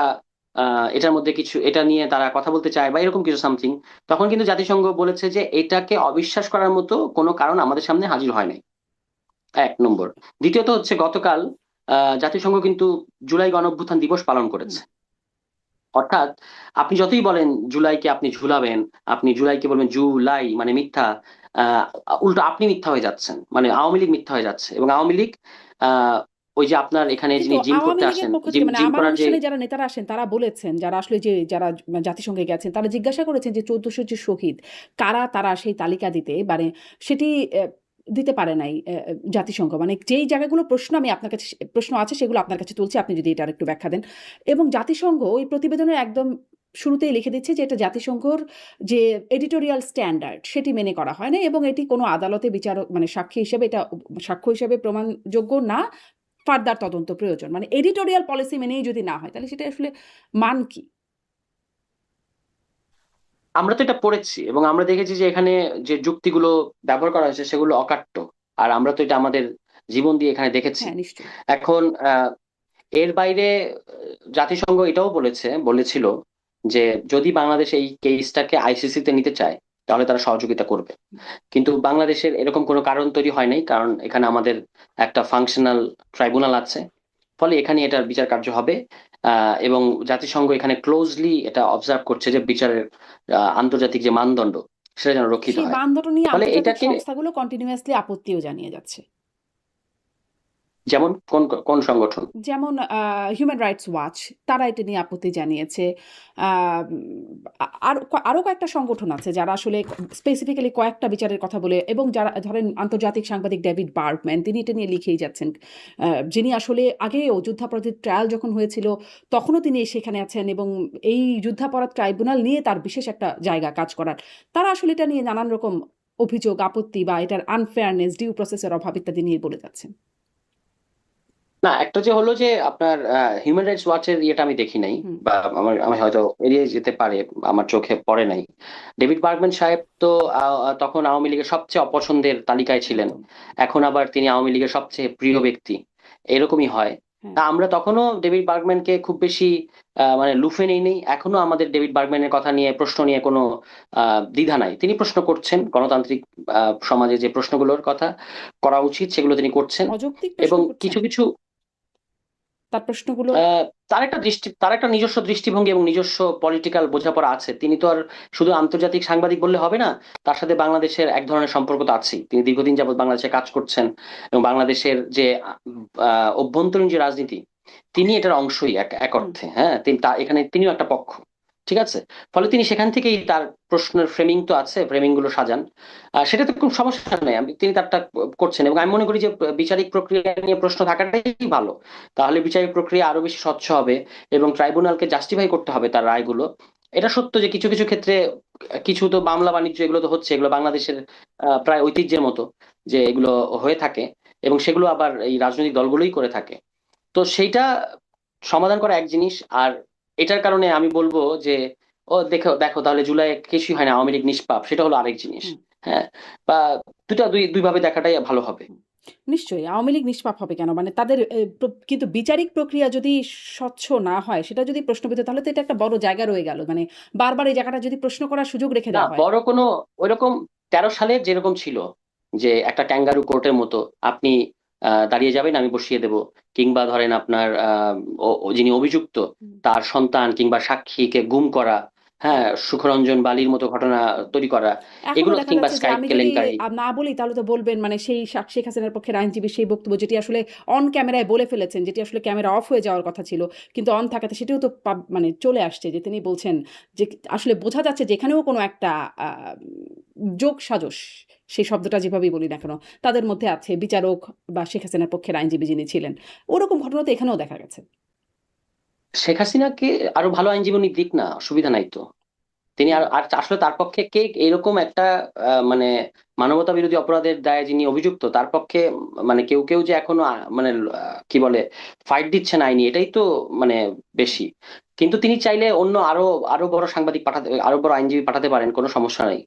এটার মধ্যে কিছু এটা নিয়ে তারা কথা বলতে চায় বা এরকম কিছু সামথিং, তখন কিন্তু জাতিসংঘ বলেছে যে এটাকে অবিশ্বাস করার মতো কোনো কারণ আমাদের সামনে হাজির হয় নাই। এক নম্বর। দ্বিতীয়ত হচ্ছে গতকাল জাতিসংঘ কিন্তু জুলাই গণঅভ্যুত্থান দিবস পালন হুম। করেছে। অর্থাৎ আপনি যতই বলেন জুলাইকে আপনি ঝুলাবেন, আপনি জুলাইকে বলবেন জুলাই মানে মিথ্যা, আহ উল্টো আপনি মিথ্যা হয়ে যাচ্ছেন, মানে আওয়ামী লীগ মিথ্যা হয়ে যাচ্ছে। এবং আওয়ামী লীগ আহ ওই যে আপনার এখানে কিন্তু যিনি জিম আওয়ামী করতে লীগের আসেন, পক্ষ জিম থেকে মানে জিম আমার করার যে অনুষ্ঠানে যারা নেতারা আসেন তারা বলেছেন, যারা আসলে যে যারা জাতিসংঘে গেছেন তারা জিজ্ঞাসা করেছেন যে ১৪০০ যে শহীদ কারা, তারা সেই তালিকা দিতে মানে সেটি দিতে পারে নাই জাতিসংঘ। মানে যেই জায়গাগুলো প্রশ্ন আমি আপনার কাছে প্রশ্ন আছে সেগুলো আপনার কাছে তুলছি, আপনি যদি এটা আরেকটু ব্যাখ্যা দেন। এবং জাতিসংঘ ওই প্রতিবেদনের একদম শুরুতেই লিখে দিচ্ছে যে এটা জাতিসংঘর যে এডিটোরিয়াল স্ট্যান্ডার্ড সেটি মেনে করা হয় না, এবং এটি কোনো আদালতে বিচারক মানে সাক্ষী হিসেবে এটা সাক্ষ্য হিসেবে প্রমাণযোগ্য না, ফার্দার তদন্ত প্রয়োজন। মানে এডিটোরিয়াল পলিসি মেনেই যদি না হয় তাহলে সেটা আসলে মান কি? আমরা তো এটা পড়েছি এবং আমরা দেখেছি যে এখানে যে যুক্তিগুলো ব্যবহার করা হয়েছে সেগুলো অকাট্য। আর আমরা তো এটা আমাদের জীবন দিয়ে এখানে দেখেছি। হ্যাঁ, নিশ্চয়ই। এখন এর বাইরে জাতিসংঘ এটাও বলেছিল যে যদি বাংলাদেশ এই কেসটাকে আইসিসি তে নিতে চায় তাহলে তারা সহযোগিতা করবে। কিন্তু বাংলাদেশের এরকম কোনো কারণ তৈরি হয় নাই, কারণ এখানে আমাদের একটা ফাংশনাল ট্রাইব্যুনাল আছে। ফলে এখানে এটার বিচার কার্য হবে। এবং জাতিসংঘ এখানে ক্লোজলি এটা অবজার্ভ করছে যে বিচারের আন্তর্জাতিক যে মানদণ্ড সেটা যেন রক্ষিত সেই হয়। মানদণ্ড নিয়ে ফলে আন্তর্জাতিক এটাকে সংস্থাগুলো কন্টিনিউয়াসলি আপত্তিও জানিয়ে যাচ্ছে। যেমন কোন কোন সংগঠন? যেমন হিউম্যান রাইটস ওয়াচ, তারা এটা নিয়ে আপত্তি জানিয়েছে। আম আরো কয়েকটা সংগঠন আছে যারা আসলে স্পেসিফিক্যালি কয়েকটা বিচারের কথা বলে, এবং যারা ধরেন আন্তর্জাতিক সাংবাদিক ডেভিড বার্গম্যান তিনি এটা নিয়ে লিখেই যাচ্ছেন। যিনি আসলে আগেও যুদ্ধাপরাধীর ট্রায়াল যখন হয়েছিল তখনও তিনি সেখানে আছেন, এবং এই যুদ্ধাপরাধ ট্রাইব্যুনাল নিয়ে তার বিশেষ একটা জায়গা কাজ করার। তারা আসলে এটা নিয়ে নানান রকম অভিযোগ, আপত্তি বা এটার আনফেয়ারনেস, ডিউ প্রসেসের অভাব ইত্যাদি নিয়ে বলে যাচ্ছেন। না, একটা যে হলো যে আপনার হিউম্যান রাইটস ওয়াচের ইয়েটা আমি দেখি নাই, হুম। বা আমি হয়তো এড়িয়ে যেতে পারে, আমার চোখে পড়ে নাই। ডেভিড বার্গম্যান সাহেব তো তখন আওয়ামী লীগের সবচেয়ে অপছন্দের তালিকায় ছিলেন। একদম। এখন আবার তিনি আওয়ামী লীগের সবচেয়ে প্রিয় ব্যক্তি, এরকমই হয়। হ্যাঁ। তা আমরা তখনও ডেভিড বার্গম্যানকে খুব বেশি মানে লুফে নেই। এখনো আমাদের ডেভিড বার্গম্যানের কথা নিয়ে, প্রশ্ন নিয়ে কোনো দ্বিধা নাই। তিনি প্রশ্ন করছেন, গণতান্ত্রিক সমাজে যে প্রশ্নগুলোর কথা করা উচিত সেগুলো তিনি করছেন। অযৌক্তিক প্রশ্ন এবং করছেন, কিছু কিছু তার প্রশ্নগুলো। তার একটা নিজস্ব দৃষ্টিভঙ্গি এবং নিজস্ব পলিটিক্যাল বোঝাপড়া আছে। তিনি তো আর শুধু আন্তর্জাতিক সাংবাদিক বললে হবে না, তার সাথে বাংলাদেশের এক ধরনের সম্পর্ক তো আছেই। তিনি দীর্ঘদিন যাবৎ বাংলাদেশে কাজ করছেন, এবং বাংলাদেশের যে অভ্যন্তরীণ যে রাজনীতি, তিনি এটার অংশই এক এক হুম। অর্থে। হ্যাঁ, তিনি এখানে তিনিও একটা পক্ষ, ঠিক আছে। ফলে তিনি সেখান থেকেই তার প্রশ্নের ফ্রেমিং তো আছে, ফ্রেমিং গুলো সাজান। সেটা তো কোনো সমস্যা নেই, তিনি তারটা করছেন। এবং আমি মনে করি যে বিচারিক প্রক্রিয়া নিয়ে প্রশ্ন থাকাটাই ভালো। তাহলে বিচারিক প্রক্রিয়া আরো বেশি স্বচ্ছ হবে, এবং ট্রাইব্যুনালকে জাস্টিফাই করতে হবে তার রায়গুলো। এটা সত্য যে কিছু কিছু ক্ষেত্রে কিছু তো মামলা বাণিজ্য এগুলো তো হচ্ছে, এগুলো বাংলাদেশের প্রায় ঐতিহ্যের মতো যে এগুলো হয়ে থাকে, এবং সেগুলো আবার এই রাজনৈতিক দলগুলোই করে থাকে। তো সেইটা সমাধান করা এক জিনিস। আর এটার কারণে আমি বলবো যে, ও দেখো দেখো তাহলে জুলাই কিছুই হয় না, আওয়ামী লীগ নিষ্পাপ, সেটা হলো আরেক জিনিস। হুম। হ্যাঁ, বা দুই ভাবে দেখাটাই ভালো হবে। হুম। নিশ্চয়ই আওয়ামী লীগ নিষ্পাপ হবে কেন? মানে তাদের কিন্তু বিচারিক প্রক্রিয়া যদি স্বচ্ছ না হয়, সেটা যদি প্রশ্নবিদ্ধ, তাহলে তো এটা একটা বড় জায়গা রয়ে গেল। মানে বারবার এই জায়গাটা যদি প্রশ্ন করার সুযোগ রেখে না, দেওয়া হয়। বড় কোনো ওইরকম 13 সালে যেরকম ছিল, যে একটা ক্যাঙ্গারু কোর্টের মতো, আপনি দাঁড়িয়ে যাবেন, আমি বসিয়ে দেব। কিংবা ধরেন আপনার যিনি অভিযুক্ত, হুম। তার সন্তান কিংবা সাক্ষীকে গুম করা, হুম। হ্যাঁ, সুখরঞ্জন বালির মতো ঘটনা তৈরি করা, এখনো এগুলো, দেখা কিংবা যাচ্ছে যে স্কাইপ আমি যদি কেলেঙ্কারি। না বলি তাহলে তো বলবেন, মানে সেই শেখ হাসিনার পক্ষের আইনজীবী সেই বক্তব্য যেটি আসলে অন ক্যামেরায় বলে ফেলেছেন, যেটি আসলে ক্যামেরা অফ হয়ে যাওয়ার কথা ছিল, কিন্তু অন থাকাতে সেটিও তো মানে চলে আসছে, যে তিনি বলছেন যে আসলে বোঝা যাচ্ছে যে এখানেও কোনো একটা যোগ সাজস, সেই শব্দটা যেভাবেই বলি না কেন, তাদের মধ্যে আছে বিচারক বা শেখ হাসিনার পক্ষের আইনজীবী যিনি ছিলেন। ওরকম ঘটনা তো এখানেও দেখা গেছে। শেখ হাসিনাকে আরো ভালো আইনজীবনী দিক না, অসুবিধা নাই তো। তিনি হুম। আর আর আসলে তার পক্ষে কে এরকম একটা মানে মানবতা বিরোধী অপরাধের দায়ে যিনি অভিযুক্ত, তার পক্ষে মানে কেউ কেউ যে এখনো মানে কি বলে, ফাইট দিচ্ছেন আইনি, এটাই তো মানে বেশি। কিন্তু তিনি চাইলে অন্য আরো আরো বড় সাংবাদিক পাঠাতে, আরো বড় আইনজীবী পাঠাতে পারেন, কোনো সমস্যা নেই।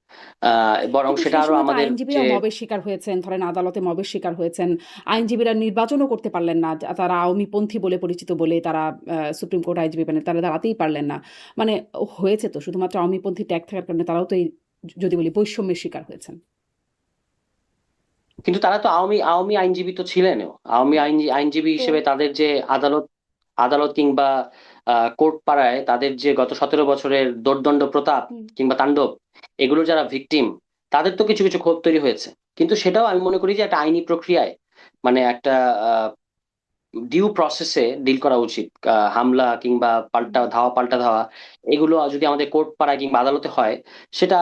বরং কিন্তু সেটা সেই আরো সময় তো আমাদের যে, আইনজীবীরাও মবের শিকার হয়েছেন, ধরেন আদালতে মবের শিকার হয়েছেন। আইনজীবীরা নির্বাচনও করতে পারলেন না, তারা আওয়ামীপন্থী বলে পরিচিত বলে তারা সুপ্রিম কোর্ট আইনজীবী মানে তারা দাঁড়াতেই পারলেন না। মানে হয়েছে তো শুধুমাত্র আওয়ামীপন্থী ট্যাগ থাকার কারণে, তারাও তো এই যদি বলি বৈষম্যের শিকার হয়েছেন। কিন্তু তারা তো আওয়ামী আওয়ামী আইনজীবী তো ছিলেনও। আওয়ামী আইনজীবী তো হিসেবে তাদের যে আদালত আদালত কিংবা কোর্ট পাড়ায় তাদের যে গত 17 বছরের দোর্দণ্ড প্রতাপ হুম। কিংবা তাণ্ডব, এগুলো যারা ভিকটিম, তাদের তো কিছু কিছু ক্ষোভ তৈরি হয়েছে। কিন্তু সেটাও আমি মনে করি যে একটা আইনি প্রক্রিয়ায়, মানে একটা ডিউ প্রসেসে ডিল করা উচিত। হামলা কিংবা হুম। পাল্টা ধাওয়া, এগুলো যদি আমাদের কোর্ট পাড়ায় কিংবা আদালতে হয়, সেটা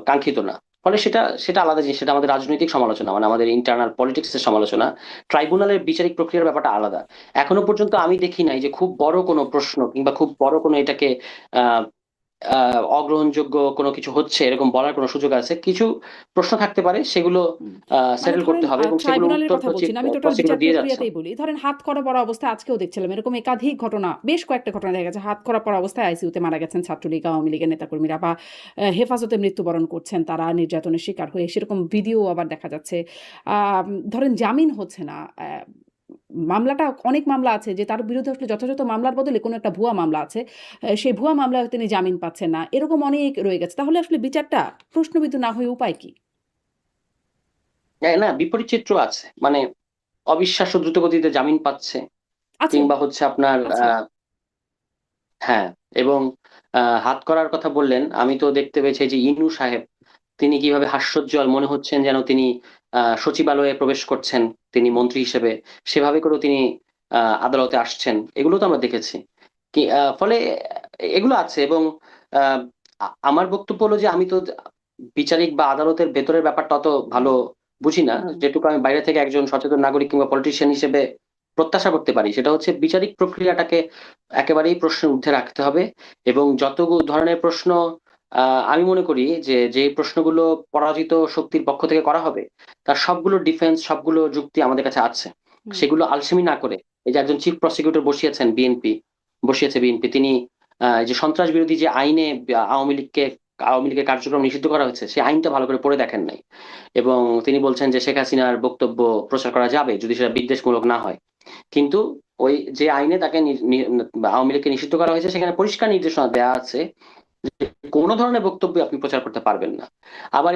কাঙ্ক্ষিত না। ফলে সেটা সেটা আলাদা জিনিস, সেটা আমাদের রাজনৈতিক সমালোচনা, মানে আমাদের ইন্টারনাল পলিটিক্স এর সমালোচনা। ট্রাইব্যুনালের বিচারিক প্রক্রিয়ার ব্যাপারটা আলাদা। এখনো পর্যন্ত আমি দেখি নাই যে খুব বড় কোনো প্রশ্ন কিংবা খুব বড় কোনো এটাকে আহ অগ্রহণযোগ্য কোনো কিছু হচ্ছে এরকম বলার কোনো সুযোগ আছে। কিছু প্রশ্ন থাকতে পারে, সেগুলো হুম। মানে সেটেল করতে ধরেন হবে, এবং সেগুলো ট্রাইব্যুনালের উত্তর কথা বলছি না, আমি টোটাল বিচার প্রসিকিউটর দিয়ে যাচ্ছেন। প্রক্রিয়াতেই বলি। ধরেন হাতকড়া পরা অবস্থায় আজকেও দেখছিলাম এরকম একাধিক ঘটনা, বেশ কয়েকটা ঘটনা দেখা গেছে, হাতকড়া পরা অবস্থায় আইসিইউতে মারা গেছেন ছাত্রলীগ আওয়ামী লীগের নেতাকর্মীরা, বা হেফাজতে মৃত্যুবরণ করছেন তারা নির্যাতনের শিকার হয়ে, সেরকম ভিডিও আবার দেখা যাচ্ছে। ধরেন জামিন হচ্ছে না, মামলাটা অনেক মামলা আছে যে তার বিরুদ্ধে আসলে যথাযথ মামলার বদলে কোনো একটা ভুয়া মামলা আছে, সেই ভুয়া মামলায় তিনি জামিন পাচ্ছেন না, এরকম অনেক রয়ে গেছে। তাহলে আসলে বিচারটা প্রশ্নবিদ্ধ না হয়ে উপায় কি? না, বিপরীত চিত্র আছে, মানে অবিশ্বাস্য দ্রুত গতিতে জামিন পাচ্ছে, আছে। কিংবা হচ্ছে আপনার আছে। হ্যাঁ। এবং হাত করার কথা বললেন, আমি তো দেখতে পেয়েছি যে ইনু সাহেব, তিনি কিভাবে হাস্যোজ্জ্বল মনে হচ্ছেন যেন তিনি সচিবালয়ে প্রবেশ করছেন, তিনি মন্ত্রী হিসেবে, সেভাবে করেও তিনি আদালতে আসছেন, এগুলো তো আমরা দেখেছি। ফলে এগুলো আছে। এবং আহ, আমার বক্তব্য হলো যে আমি তো বিচারিক বা আদালতের ভেতরের ব্যাপারটা অত ভালো বুঝি না। হুম। যেটুকু আমি বাইরে থেকে একজন সচেতন নাগরিক কিংবা পলিটিশিয়ান হিসেবে প্রত্যাশা করতে পারি, সেটা হচ্ছে বিচারিক প্রক্রিয়াটাকে একেবারেই প্রশ্নের ঊর্ধ্বে রাখতে হবে। এবং যত ধরনের প্রশ্ন আমি মনে করি যে যে প্রশ্নগুলো পরাজিত শক্তির পক্ষ থেকে করা হবে, তার সবগুলো ডিফেন্স, সবগুলো যুক্তি আমাদের কাছে আছে। হুম। সেগুলো আলসেমি না করে এই যে একজন চিফ প্রসিকিউটর বসিয়েছে বিএনপি, তিনি এই যে সন্ত্রাস বিরোধী যে আইনে আওয়ামী লীগের কার্যক্রম নিষিদ্ধ করা হয়েছে, সেই আইনটা ভালো করে পড়ে দেখেন নাই। এবং তিনি বলছেন যে শেখ হাসিনার বক্তব্য প্রচার করা যাবে যদি সেটা বিদ্বেষমূলক না হয়। কিন্তু ওই যে আইনে তাকে আওয়ামী লীগকে নিষিদ্ধ করা হয়েছে, সেখানে পরিষ্কার নির্দেশনা দেওয়া আছে যে কোনো ধরনের বক্তব্য আপনি প্রচার করতে পারবেন না। আবার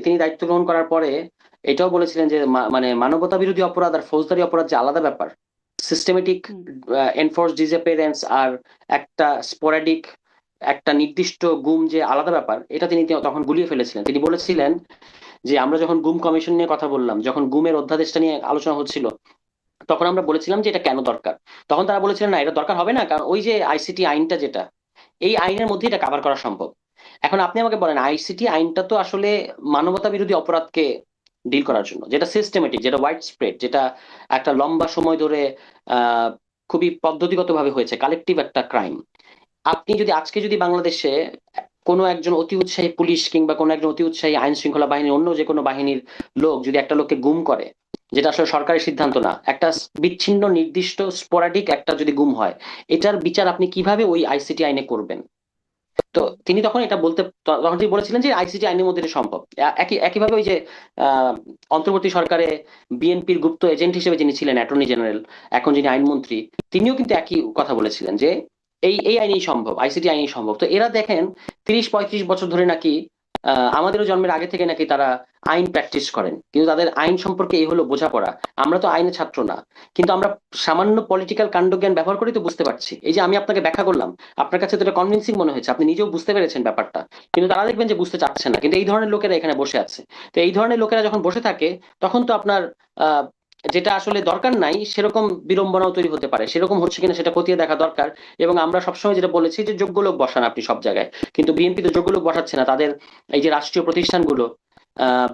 তিনি দায়িত্ব গ্রহণ করার পরে এটাও বলেছিলেন যে মানে মানবতা বিরোধী অপরাধ আর ফৌজদারি অপরাধ যে আলাদা ব্যাপার, সিস্টেমেটিক এনফোর্স ডিসঅ্যাপিয়ারেন্স আর একটা স্পোরাডিক একটা নির্দিষ্ট গুম যে আলাদা ব্যাপার, এটা তিনি তখন গুলিয়ে ফেলেছিলেন। তিনি বলেছিলেন যে আমরা যখন গুম কমিশন নিয়ে কথা বললাম, যখন গুমের অধ্যাদেশটা নিয়ে আলোচনা হচ্ছিল, তখন আমরা বলেছিলাম যে এটা কেন দরকার। তখন তারা বলেছিলেন না, এটা দরকার হবে না, কারণ ওই যে আইসিটি আইনটা, যেটা এই আইনের মধ্যে এটা কভার করা সম্ভব। এখন আপনি আমাকে বলেন, আইসিটি আইনটা তো আসলে মানবতা বিরোধী অপরাধকে ডিল করার জন্য, যেটা সিস্টেমেটিক, যেটা ওয়াইড স্প্রেড, যেটা একটা লম্বা সময় ধরে খুবই পদ্ধতিগতভাবে হয়েছে, কালেকটিভ একটা ক্রাইম। আপনি যদি আজকে যদি বাংলাদেশে কোনো একজন অতি উৎসাহী পুলিশ কিংবা কোনো একজন অতি উৎসাহী আইন শৃঙ্খলা বাহিনীর অন্য যে কোনো বাহিনীর লোক যদি একটা লোককে গুম করে, যেটা আসলে সরকারের সিদ্ধান্ত না, একটা বিচ্ছিন্ন নির্দিষ্ট স্পোরাডিক একটা যদি গুম হয়, এটার বিচার আপনি কিভাবে ওই আইসিটি আইনে করবেন? তো তিনি তখন এটা তখন তিনি বলেছিলেন যে আইসিটি আইনের মধ্যে এটা সম্ভব। একইভাবে ওই যে আহ অন্তর্বর্তী সরকারে বিএনপির গুপ্ত এজেন্ট হিসেবে যিনি ছিলেন অ্যাটর্নি জেনারেল, এখন যিনি আইনমন্ত্রী, তিনিও কিন্তু একই কথা বলেছিলেন যে এই এই আইনেই সম্ভব, আইসিটি আইনেই সম্ভব। তো এরা দেখেন 30-35 বছর ধরে নাকি আমাদেরও জন্মের আগে থেকে নাকি তারা আইন প্র্যাকটিস করেন, কিন্তু তাদের আইন সম্পর্কে এই হলো বোঝাপড়া। আমরা তো আইনের ছাত্র না, কিন্তু আমরা সামান্য পলিটিক্যাল কাণ্ডজ্ঞান ব্যবহার করেই তো বুঝতে পারছি। এই যে আমি আপনাকে ব্যাখ্যা করলাম, আপনার কাছে তো এটা কনভিন্সিং মনে হয়েছে, আপনি নিজেও বুঝতে পেরেছেন ব্যাপারটা, কিন্তু তারা দেখবেন যে বুঝতে চাচ্ছে না। কিন্তু এই ধরনের লোকেরা এখানে বসে আছে। তো এই ধরনের লোকেরা যখন বসে থাকে, তখন তো আপনার আহ যেটা আসলে দরকার নাই সেরকম বিড়ম্বনাও তৈরি হতে পারে, সেরকম হচ্ছে কিনা সেটা খতিয়ে দেখা দরকার। এবং আমরা সবসময় যেটা বলেছি যে যোগ্য লোক বসান আপনি সব জায়গায়, কিন্তু বিএনপি তো যোগ্য লোক বসাচ্ছে না। তাদের এই যে রাষ্ট্রীয় প্রতিষ্ঠানগুলো,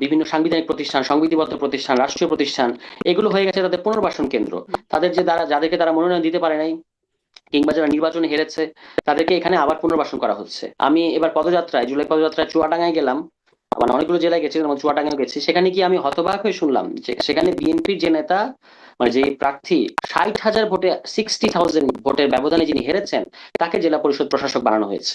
বিভিন্ন সাংবিধানিক প্রতিষ্ঠান, সংবিধিবদ্ধ প্রতিষ্ঠান, রাষ্ট্রীয় প্রতিষ্ঠান, এগুলো হয়ে গেছে তাদের পুনর্বাসন কেন্দ্র। তাদের যে যাদেরকে তারা মনোনয়ন দিতে পারে নাই কিংবা যারা নির্বাচনে হেরেছে, তাদেরকে এখানে আবার পুনর্বাসন করা হচ্ছে। আমি এবার জুলাই পদযাত্রায় চুয়াডাঙ্গায় গেলাম, মানে অনেকগুলো জেলায় গেছি, যেমন চুয়াডাঙ্গায় গেছি। সেখানে কি আমি হতবাক হয়ে শুনলাম যে সেখানে বিএনপির যে নেতা, মানে যে প্রার্থী 60,000 ভোটে, 60,000 ভোটের ব্যবধানে যিনি হেরেছেন, তাকে জেলা পরিষদ প্রশাসক বানানো হয়েছে।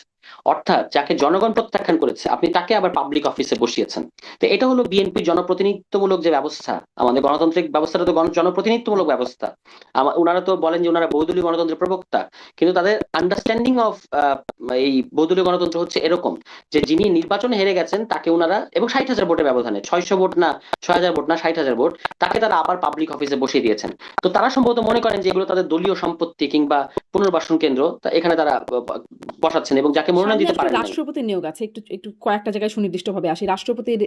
অর্থাৎ যাকে জনগণ প্রত্যাখ্যান করেছে, আপনি তাকে আবার পাবলিক অফিসে বসিয়েছেন। তো এটা হলো বিএনপির জনপ্রতিনিধিত্বমূলক যে ব্যবস্থা। আমাদের গণতান্ত্রিক ব্যবস্থাটা তো জনপ্রতিনিধিত্বমূলক ব্যবস্থা। ওনারা তো বলেন যে ওনারা বহুদলীয় গণতন্ত্রের প্রবক্তা, কিন্তু তাদের আন্ডারস্ট্যান্ডিং অফ এই বহুদলীয় গণতন্ত্র হচ্ছে এরকম যে যিনি নির্বাচনে হেরে গেছেন তাকে ওনারা, এবং 60,000 ভোটের ব্যবধানে, 600 ভোট না, 6,000 ভোট না, 60,000 ভোট, তাকে তারা আবার পাবলিক অফিসে বসিয়ে দিয়েছেন। তো তারা সম্ভবত মনে করেন যে এগুলো তাদের দলীয় সম্পত্তি কিংবা পুনর্বাসন কেন্দ্র, তা এখানে তারা বসাচ্ছেন, এবং যাকে মনোনয়ন সামনে দিতে আসলে পারেন নাই। রাষ্ট্রপতির নিয়োগ আছে, একটু একটু কয়েকটা জায়গায় সুনির্দিষ্টভাবে আসি। রাষ্ট্রপতির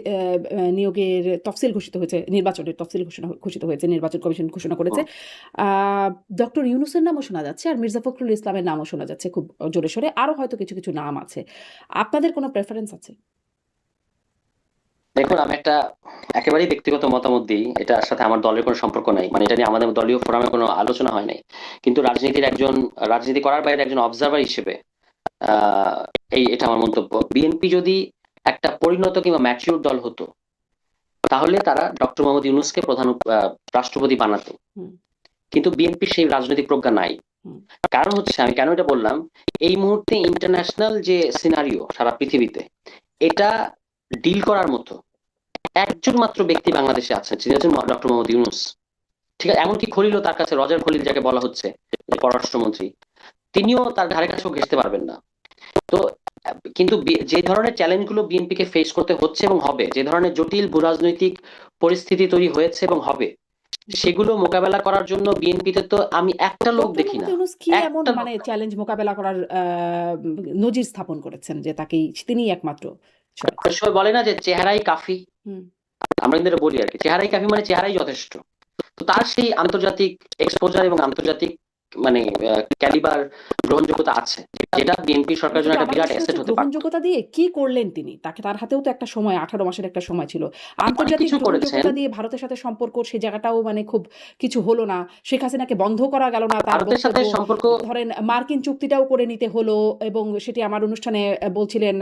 নিয়োগের তফসিল ঘোষিত হয়েছে, নির্বাচনের তফসিল ঘোষিত হয়েছে, নির্বাচন কমিশন ঘোষণা করেছে। ডক্টর ইউনূসের নামও শোনা যাচ্ছে, আর মির্জা ফখরুল ইসলামের নামও শোনা যাচ্ছে খুব জোরে সোরে, আরো হয়তো কিছু কিছু নাম আছে। আপনাদের কোনো প্রেফারেন্স আছে? দেখুন, আমি একটা একেবারেই ব্যক্তিগত মতামত দিই, এটার সাথে আমার দলের কোনো সম্পর্ক নাই, মানে এটা নিয়ে আমাদের দলীয় ফোরামে কোনো আলোচনা হয় নাই। কিন্তু রাজনীতি করার বাইরে একজন অবজারভার হিসেবে আহ এটা আমার মন্তব্য। বিএনপি যদি একটা পরিণত কিংবা ম্যাচিউর দল হতো, তাহলে তারা ডক্টর মোহাম্মদ ইউনূসকে রাষ্ট্রপতি বানাতো। কিন্তু বিএনপির সেই রাজনৈতিক প্রজ্ঞা নাই। কারণ হচ্ছে, আমি কেন এটা বললাম, এই মুহূর্তে ইন্টারন্যাশনাল যে সিনারিও সারা পৃথিবীতে, এটা ডিল করার মতো একজন মাত্র ব্যক্তি বাংলাদেশে আছেন, যিনি হচ্ছেন ডক্টর মোহাম্মদ ইউনূস। ঠিক আছে, এমনকি খলিলও তার কাছে, রজার খলিল যাকে বলা হচ্ছে যে পররাষ্ট্রমন্ত্রী, তিনিও তার ধারে কাছেও ঘেঁষতে পারবেন না। তো কিন্তু যে ধরনের চ্যালেঞ্জ গুলো বিএনপি কে ফেস করতে হচ্ছে এবং হবে, যে ধরনের জটিল ভূরাজনৈতিক পরিস্থিতি তৈরি হয়েছে এবং হবে, সেগুলো মোকাবেলা করার জন্য বিএনপিতে তো আমি একটা লোক ডক্টর দেখি মোহাম্মদ না, ইউনূস কি এমন একটা মানে লোক। চ্যালেঞ্জ মোকাবেলা করার নজির স্থাপন করেছেন যে তাকেই, তিনিই একমাত্র choice? অনেক সময় বলে না যে চেহারাই কাফি, হুম আমরা কিন্তু এটা বলি আর কি, চেহারাই কাফি মানে চেহারাই যথেষ্ট। তো তার সেই আন্তর্জাতিক এক্সপোজার এবং আন্তর্জাতিক মানে ক্যালিবার গ্রহণযোগ্যতা আছে, যেটা বিএনপি সরকারের জন্য কিন্তু একটা আমার বিরাট প্রশ্ন অ্যাসেট হচ্ছে হতে পারত। গ্রহণযোগ্যতা দিয়ে কি করলেন তিনি? তার হাতেও তো একটা সময় 18 মাসের একটা সময় ছিল। অনেক আন্তর্জাতিক কিছু করেছেন। গ্রহণযোগ্যতা দিয়ে ভারতের সাথে সম্পর্ক সে জায়গাটাও মানে খুব কিছু হলো না। শেখ হাসিনাকে বন্ধ করা গেল না তার ভারতের সাথে বক্তব্য। সম্পর্ক ধরেন মার্কিন চুক্তিটাও করে নিতে হলো এবং সেটি আমার অনুষ্ঠানে বলছিলেন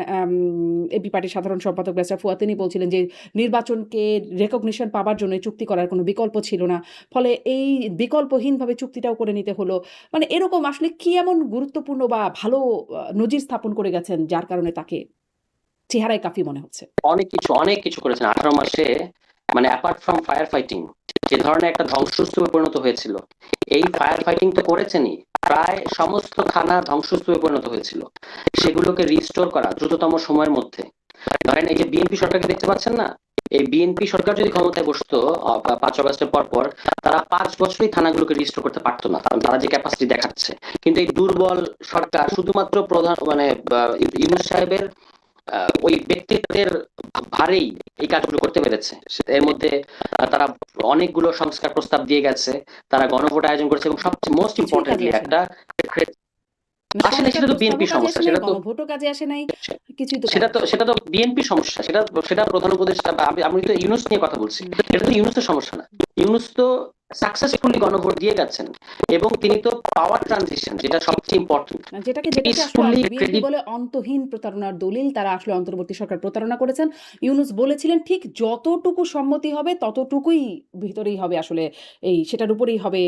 এবি পার্টির সাধারণ সম্পাদক ব্যারিস্টার ফুয়াদ, তিনি বলছিলেন যে নির্বাচনকে রেকগনিশন পাবার জন্য এই চুক্তি করার কোনো বিকল্প ছিল না। ফলে এই বিকল্পহীনভাবে চুক্তিটাও করে নিতে হলো। মানে এরকম আসলে কি এমন গুরুত্বপূর্ণ বা ভালো নজির স্থাপন করে গেছেন যার কারণে তাকে চেহারায় কাফি মনে হচ্ছে? অনেক কিছু করেছেন 18 মাসে। মানে অ্যাপার্ট ফ্রম ফায়ার ফাইটিং, যে ধরনের একটা ধ্বংসস্তূপে পরিণত হয়েছিল, এই ফায়ার ফাইটিং তো করেছেনই, প্রায় সমস্ত থানা ধ্বংসস্তূপে পরিণত হয়েছিল, সেগুলোকে রিস্টোর করা দ্রুততম সময়ের মধ্যে। ধরেন এই যে বিএনপি সরকারকে দেখতে পাচ্ছেন না, এই বিএনপি সরকার যদি ক্ষমতায় বসতো 5 আগস্টের পর তারা 5 বছরই থানাগুলোকে রিস্টোর করতে পারতো না, কারণ তারা যে ক্যাপাসিটি দেখাচ্ছে। কিন্তু এই দুর্বল সরকার শুধুমাত্র প্রধান মানে ইউনূস সাহেবের ওই ব্যক্তিত্বের ভারেই এই কাজগুলো করতে পেরেছে। এর মধ্যে তারা অনেকগুলো সংস্কার প্রস্তাব দিয়ে গেছে, তারা গণভোট আয়োজন করেছে, এবং সবচেয়ে মোস্ট কিছুই কাজে ইম্পর্টেন্টলি আসে একটা নাই। আসে না, সংস্কার সেটা তো প্রস্তাবও বিএনপি কাজে আসে সমস্যা, নাই, সেটা তো গণভোটও কাজে আসে নাই, কিছুই তো সেটা কাজে তো আসে নাই। সেটা তো বিএনপি সমস্যা, সেটা সেটা প্রধান উপদেষ্টা আমি তো ইউনূস নিয়ে কথা বলছি। হুম। এটা তো ইউনূসের সমস্যা না। ইউনূস তো সাকসেসফুলি গণভোট দিয়ে গেছেন, এবং তিনি তো পাওয়ার ট্রানজিশন, যেটা সবচেয়ে ইম্পর্টেন্ট, যেটাকে আসলে পিসফুলি বিএনপি বলে অন্তহীন প্রতারণার দলিল, তারা আসলে অন্তর্বর্তী সরকার প্রতারণা করেছেন। ইউনূস বলেছিলেন ঠিক যতটুকু সম্মতি হবে ততটুকুই ভিতরেই হবে আসলে, সেটার উপরেই হবে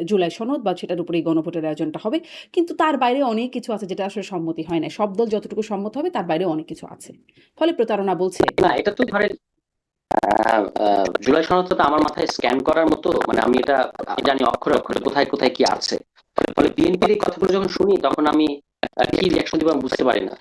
জুলাই সনদ বা সেটার উপরেই গণভোটের আয়োজনটা হবে। কিন্তু তার বাইরে অনেক কিছু আছে যেটা আসলে সম্মতি হয় না। সব দল যতটুকু সম্মত হবে তার বাইরে অনেক কিছু আছে। ফলে প্রতারণা বলছে। না। এটা তো ধরেন জুলাই সনদটা তো আমার মাথায় স্ক্যান করার মতো, মানে আমি এটা জানি অক্ষরে অক্ষরে কোথায় কোথায় কি আছে। ফলে বিএনপির এই কথাগুলো যখন শুনি তখন আমি কি রিয়াকশন দিব আমি বুঝতে পারি না।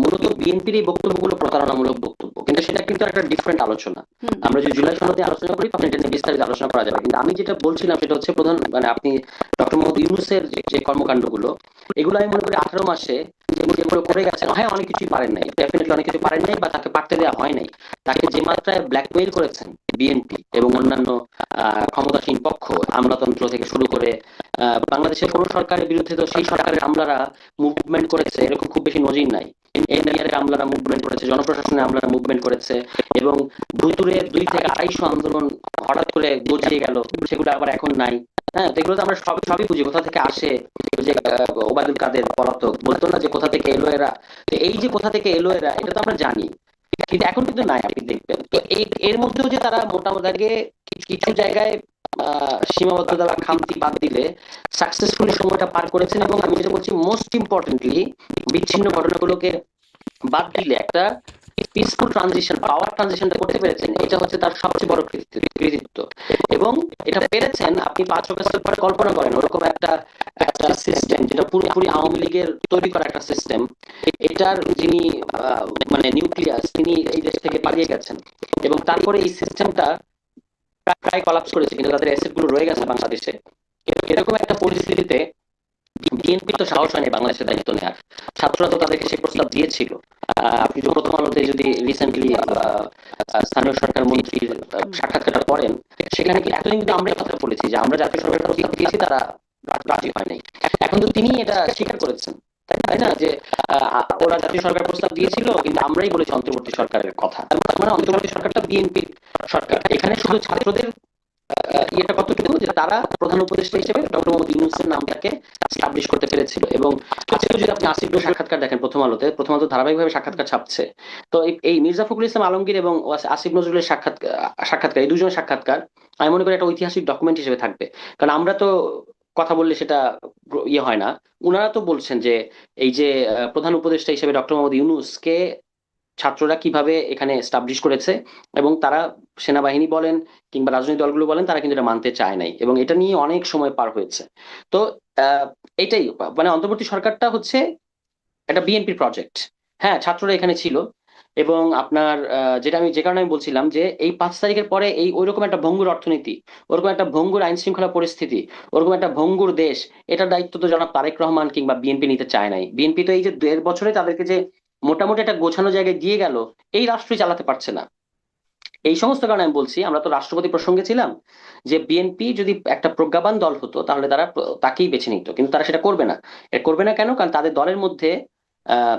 মূলত বিএনপির এই বক্তব্যগুলো প্রতারণামূলক বক্তব্য, কিন্তু সেটা কিন্তু একটা ডিফারেন্ট আলোচনা। হুম। আমরা যদি জুলাই সনদে আলোচনা করি তখন এটা নিয়ে বিস্তারিত আলোচনা করা যাবে, কিন্তু আমি যেটা বলছিলাম সেটা হচ্ছে প্রধান মানে আপনি ডক্টর মোহাম্মদ ইউনূসের যে কর্মকাণ্ডগুলো, এগুলো আমি মনে করি 18 মাসে যেগুলো করে গেছেন, হ্যাঁ অনেক কিছুই পারেন নাই, ডেফিনেটলি অনেক কিছু পারেন নাই, বা তাকে পারতে দেওয়া হয় নাই। তাকে যে মাত্রায় ব্ল্যাকমেইল করেছেন বিএনপি এবং অন্যান্য ক্ষমতাসীন পক্ষ, আমলাতন্ত্র থেকে শুরু করে বাংলাদেশের কোন সরকারের বিরুদ্ধে তো সেই সরকারের আমলারা মুভমেন্ট করেছে এরকম খুব বেশি নজির নাই। এনডিআর এর আমলারা মুভমেন্ট করেছে, জনপ্রশাসনের আমলারা মুভমেন্ট করেছে, এবং ভুতুরে 2 থেকে 250 আন্দোলন হঠাৎ করে গজিয়ে গেল, সেগুলো আবার এখন নাই। হ্যাঁ, তো এগুলো তো আমরা সবই বুঝি কোথা থেকে আসে। ওই যে ওবায়দুল কাদের পলাতক বলতো না যে কোথা থেকে এলো এরা, তো এই যে কোথা থেকে এলো এরা এটা তো আমরা জানি, কিন্তু এখন কিন্তু নাই, আপনি দেখবেন। তো এর মধ্যেও যে তারা মোটামুটি কিছু জায়গায় সীমাবদ্ধতা বা খামতি বাদ দিলে সাকসেসফুলি সময়টা পার করেছেন, এবং আমি যেটা বলছি মোস্ট ইম্পর্টেন্টলি বিচ্ছিন্ন ঘটনাগুলোকে বাদ দিলে একটা পিসফুল ট্রানজিশন, পাওয়ার ট্রানজিশনটা করতে পেরেছেন, এটা হচ্ছে তার সবচেয়ে বড় কৃতিত্ব। এবং এটা পেরেছেন আপনি 5 বছর পরে কল্পনা করেন ওরকম একটা একটা সিস্টেম, যেটা পুরোপুরি আওয়ামী লীগের তৈরি করা একটা সিস্টেম, এটার যিনি মানে নিউক্লিয়াস, তিনি এই দেশ থেকে পালিয়ে গেছেন, এবং তারপরে এই সিস্টেমটা প্রায় কলাপস করেছে, কিন্তু তাদের অ্যাসেট গুলো রয়ে গেছে বাংলাদেশে। এরকম একটা পরিস্থিতিতে বিএনপি তো সাহস হয়নি বাংলাদেশের দায়িত্ব নেওয়ার। ছাত্ররা তো তাদেরকে সেই প্রস্তাব দিয়েছিল। আপনি যে প্রথম আলোতে যদি রিসেন্টলি স্থানীয় সরকার মন্ত্রীর সাক্ষাৎকারটা পড়েন, সেখানে কি এতদিন কিন্তু আমরা কথা বলেছি যে আমরা জাতীয় সরকারের প্রস্তাব দিয়েছি, তারা রাজি হয় নাই। এখন তো তিনি এটা স্বীকার করেছেন, তাই না, যে ওরা জাতীয় সরকার প্রস্তাব দিয়েছিল কিন্তু আমরাই বলেছি অন্তর্বর্তী সরকারের কথা। তার মানে অন্তর্বর্তী সরকারটা বিএনপির সরকার। এখানে শুধু ছাত্রদের ইয়েটা কতটুকু যে তারা প্রধান উপদেষ্টা হিসেবে ডক্টর মোহাম্মদ ইউনূসের নামটাকে স্টাবলিশ করতে পেরেছিল। এবং আজকে যদি আপনি আসিফ নজরুলের সাক্ষাৎকার দেখেন, প্রথম আলো ধারাবাহিকভাবে সাক্ষাৎকার ছাপছে, তো এই মির্জা ফখরুল ইসলাম আলমগীর এবং আসিফ নজরুলের সাক্ষাৎকার, এই দুজনের সাক্ষাৎকার আমি মনে করি একটা ঐতিহাসিক ডকুমেন্ট হিসেবে থাকবে। কারণ আমরা তো কথা বললে সেটা ইয়ে হয় না। উনারা তো বলছেন যে এই যে প্রধান উপদেষ্টা হিসেবে ডক্টর মোহাম্মদ ইউনূসকে ছাত্ররা কিভাবে এখানে এস্টাবলিশ করেছে, এবং তারা সেনাবাহিনী বলেন কিংবা রাজনৈতিক দলগুলো বলেন, তারা কিন্তু এটা মানতে চায় নাই, এবং এটা নিয়ে অনেক সময় পার হয়েছে। তো এটাই মানে অন্তর্বর্তী সরকারটা হচ্ছে একটা বিএনপির প্রজেক্ট। হ্যাঁ, ছাত্ররা এখানে ছিল, এবং আপনার যেটা আমি যে কারণে আমি বলছিলাম যে এই 5 তারিখের পরে এই ওইরকম একটা ভঙ্গুর অর্থনীতি, ওরকম একটা ভঙ্গুর আইন শৃঙ্খলা পরিস্থিতি, ওরকম একটা ভঙ্গুর দেশ, এটার দায়িত্ব তো জনাব তারেক রহমান কিংবা বিএনপি নিতে চায় নাই। বিএনপি তো এই যে 1.5 বছরে তাদেরকে যে মোটামুটি একটা গোছানো জায়গায় দিয়ে গেল, এই রাষ্ট্রই চালাতে পারছে না। এই সমস্ত কারণে আমি বলছি, আমরা তো রাষ্ট্রপতি প্রসঙ্গে ছিলাম, যে বিএনপি যদি একটা প্রজ্ঞাবান দল হতো তাহলে তারা তাকেই বেছে নিত, কিন্তু তারা সেটা করবে না। করবে না কেন? কারণ তাদের দলের মধ্যে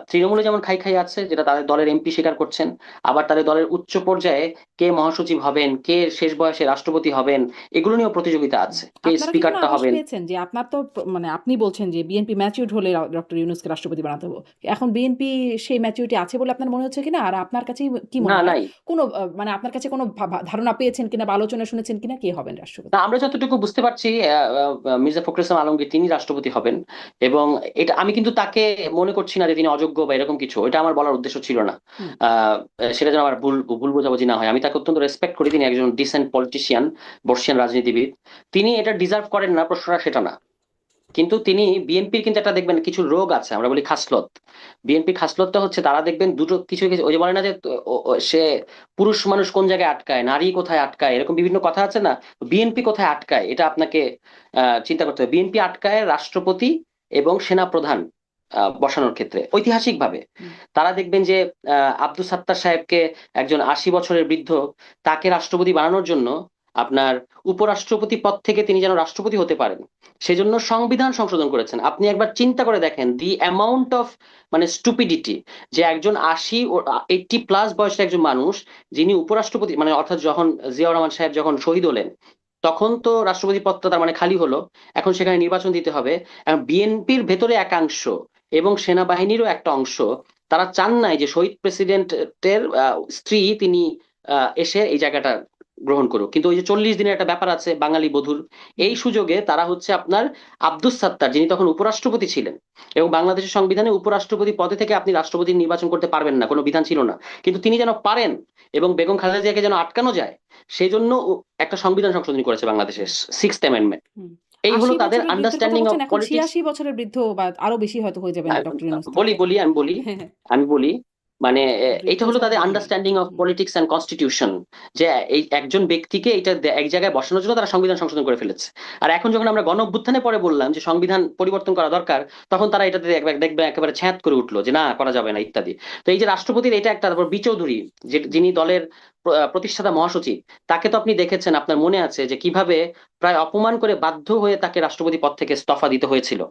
তৃণমূলে যেমন খাই খাই আছে, যেটা তাদের দলের এমপি স্বীকার করছেন, আবার তাদের দলের উচ্চ পর্যায়ে কে মহাসচিব হবেন, কে শেষ বয়সে রাষ্ট্রপতি হবেন, এগুলো নিয়েও প্রতিযোগিতা আছে, কে আপনারা কি কোনো স্পিকারটা আভাস হবেন। পেয়েছেন যে আপনার তো মানে আপনি বলছেন যে বিএনপি ম্যাচিউরড হলে ডক্টর ইউনূসকে রাষ্ট্রপতি বানাতে হবে, এখন বিএনপি সেই ম্যাচিউরিটি আছে বলে আপনার মনে হচ্ছে কিনা, আর আপনার কাছে কি না, মনে হয় নাই। কোনো মানে আপনার কাছে কোনো ধারণা পেয়েছেন কিনা বা আলোচনা শুনেছেন কিনা কে হবেন রাষ্ট্রপতি? না, আমরা যতটুকু বুঝতে পারছি মির্জা ফখরুল ইসলাম আলমগীর তিনি রাষ্ট্রপতি হবেন। এবং এটা আমি কিন্তু তাকে মনে করছি না যে তিনি অযোগ্য বা এরকম কিছু, এটা আমার বলার উদ্দেশ্য ছিল না। হুম। আহ, সেটা যেন আমার ভুল ভুল বোঝাবুঝি না হয়। আমি তাকে অত্যন্ত রেসপেক্ট করি, তিনি একজন ডিসেন্ট পলিটিশিয়ান, বর্ষিয়ান রাজনীতিবিদ। তিনি এটা ডিজার্ভ করেন না, প্রশ্নটা সেটা না। কিন্তু তিনি বিএনপির কিন্তু একটা দেখবেন কিছু রোগ আছে, আমরা বলি খাসলত। বিএনপি খাসলতটা হচ্ছে তারা দেখবেন দুটো কিছু কিছু, ওই যে বলে না যে সে পুরুষ মানুষ কোন জায়গায় আটকায়, নারী কোথায় আটকায়, এরকম বিভিন্ন কথা আছে না। বিএনপি কোথায় আটকায় এটা আপনাকে চিন্তা করতে হবে। বিএনপি আটকায় রাষ্ট্রপতি এবং সেনা প্রধান বসানোর ক্ষেত্রে ঐতিহাসিকভাবে। হুম। তারা দেখবেন যে আব্দুস সাত্তার সাহেবকে, একজন 80 বছরের বৃদ্ধ, তাকে রাষ্ট্রপতি বানানোর জন্য আপনার উপরাষ্ট্রপতি পদ থেকে তিনি যেন রাষ্ট্রপতি হতে পারেন সেজন্য সংবিধান সংশোধন করেছেন। আপনি একবার চিন্তা করে দেখেন দি অ্যামাউন্ট অফ মানে স্টুপিডিটি, যে একজন 80 ও 80 প্লাস বয়সের একজন মানুষ, যিনি উপরাষ্ট্রপতি, মানে অর্থাৎ যখন জিয়াউর রহমান সাহেব যখন শহীদ হলেন, তখন তো রাষ্ট্রপতি পদটা তার মানে খালি হলো, এখন সেখানে নির্বাচন দিতে হবে। বিএনপির ভেতরে একাংশ এবং সেনাবাহিনীরও একটা অংশ, তারা চান নাই যে শহীদ প্রেসিডেন্টের স্ত্রী তিনি এসে এই জায়গাটা গ্রহণ করুক। কিন্তু ওই যে 40 দিনের একটা ব্যাপার আছে বাঙালি বধুর, এই সুযোগে তারা হচ্ছে আপনার আব্দুস সাত্তার, যিনি তখন উপরাষ্ট্রপতি ছিলেন, এবং বাংলাদেশের সংবিধানে উপরাষ্ট্রপতি পদে থেকে আপনি রাষ্ট্রপতি নির্বাচন করতে পারবেন না, কোনো বিধান ছিল না, কিন্তু তিনি যেন পারেন এবং বেগম খালেদা জিয়াকে যেন আটকানো যায়, সেই জন্য একটা সংবিধান সংশোধনী করেছে বাংলাদেশের 6th অ্যামেন্ডমেন্ট। হুম। এই হলো আশি তাদের বছরের বৃদ্ধের কথা আন্ডারস্ট্যান্ডিং অফ বলছেন, এখন পলিটিক্স। 86 বছরের বৃদ্ধ বা আরো বেশি হয়তো হয়ে যাবেন ডক্টর ইউনূস বলি থাকলে। বলি আমি বলি আমি বলি মানে বৃদ্ধ এটা হলো ছাড়া তাদের গতি নেই। Understanding of hmm. Politics and constitution, যে এই একজন ব্যক্তিকে এটা এক জায়গায় বসানোর জন্য তারা সংবিধান সংশোধন করে ফেলেছে। আর এখন যখন আমরা গণ অভ্যুত্থানে পরে বললাম যে সংবিধান পরিবর্তন করা দরকার, তখন তারা এটাতে দেখবে একেবারে ছ্যাঁত করে উঠলো যে না, করা যাবে না ইত্যাদি। তো এই যে রাষ্ট্রপতির এটা একটা, তারপর বি চৌধুরী, যে যিনি দলের প্রতিষ্ঠাতা মহাসচিব, তাকে তো আপনি দেখেছেন, আপনার মনে আছে যে কিভাবে প্রায় অপমান করে বাধ্য হয়ে তাকে রাষ্ট্রপতি পদ থেকে ইস্তফা দিতে হয়েছিল।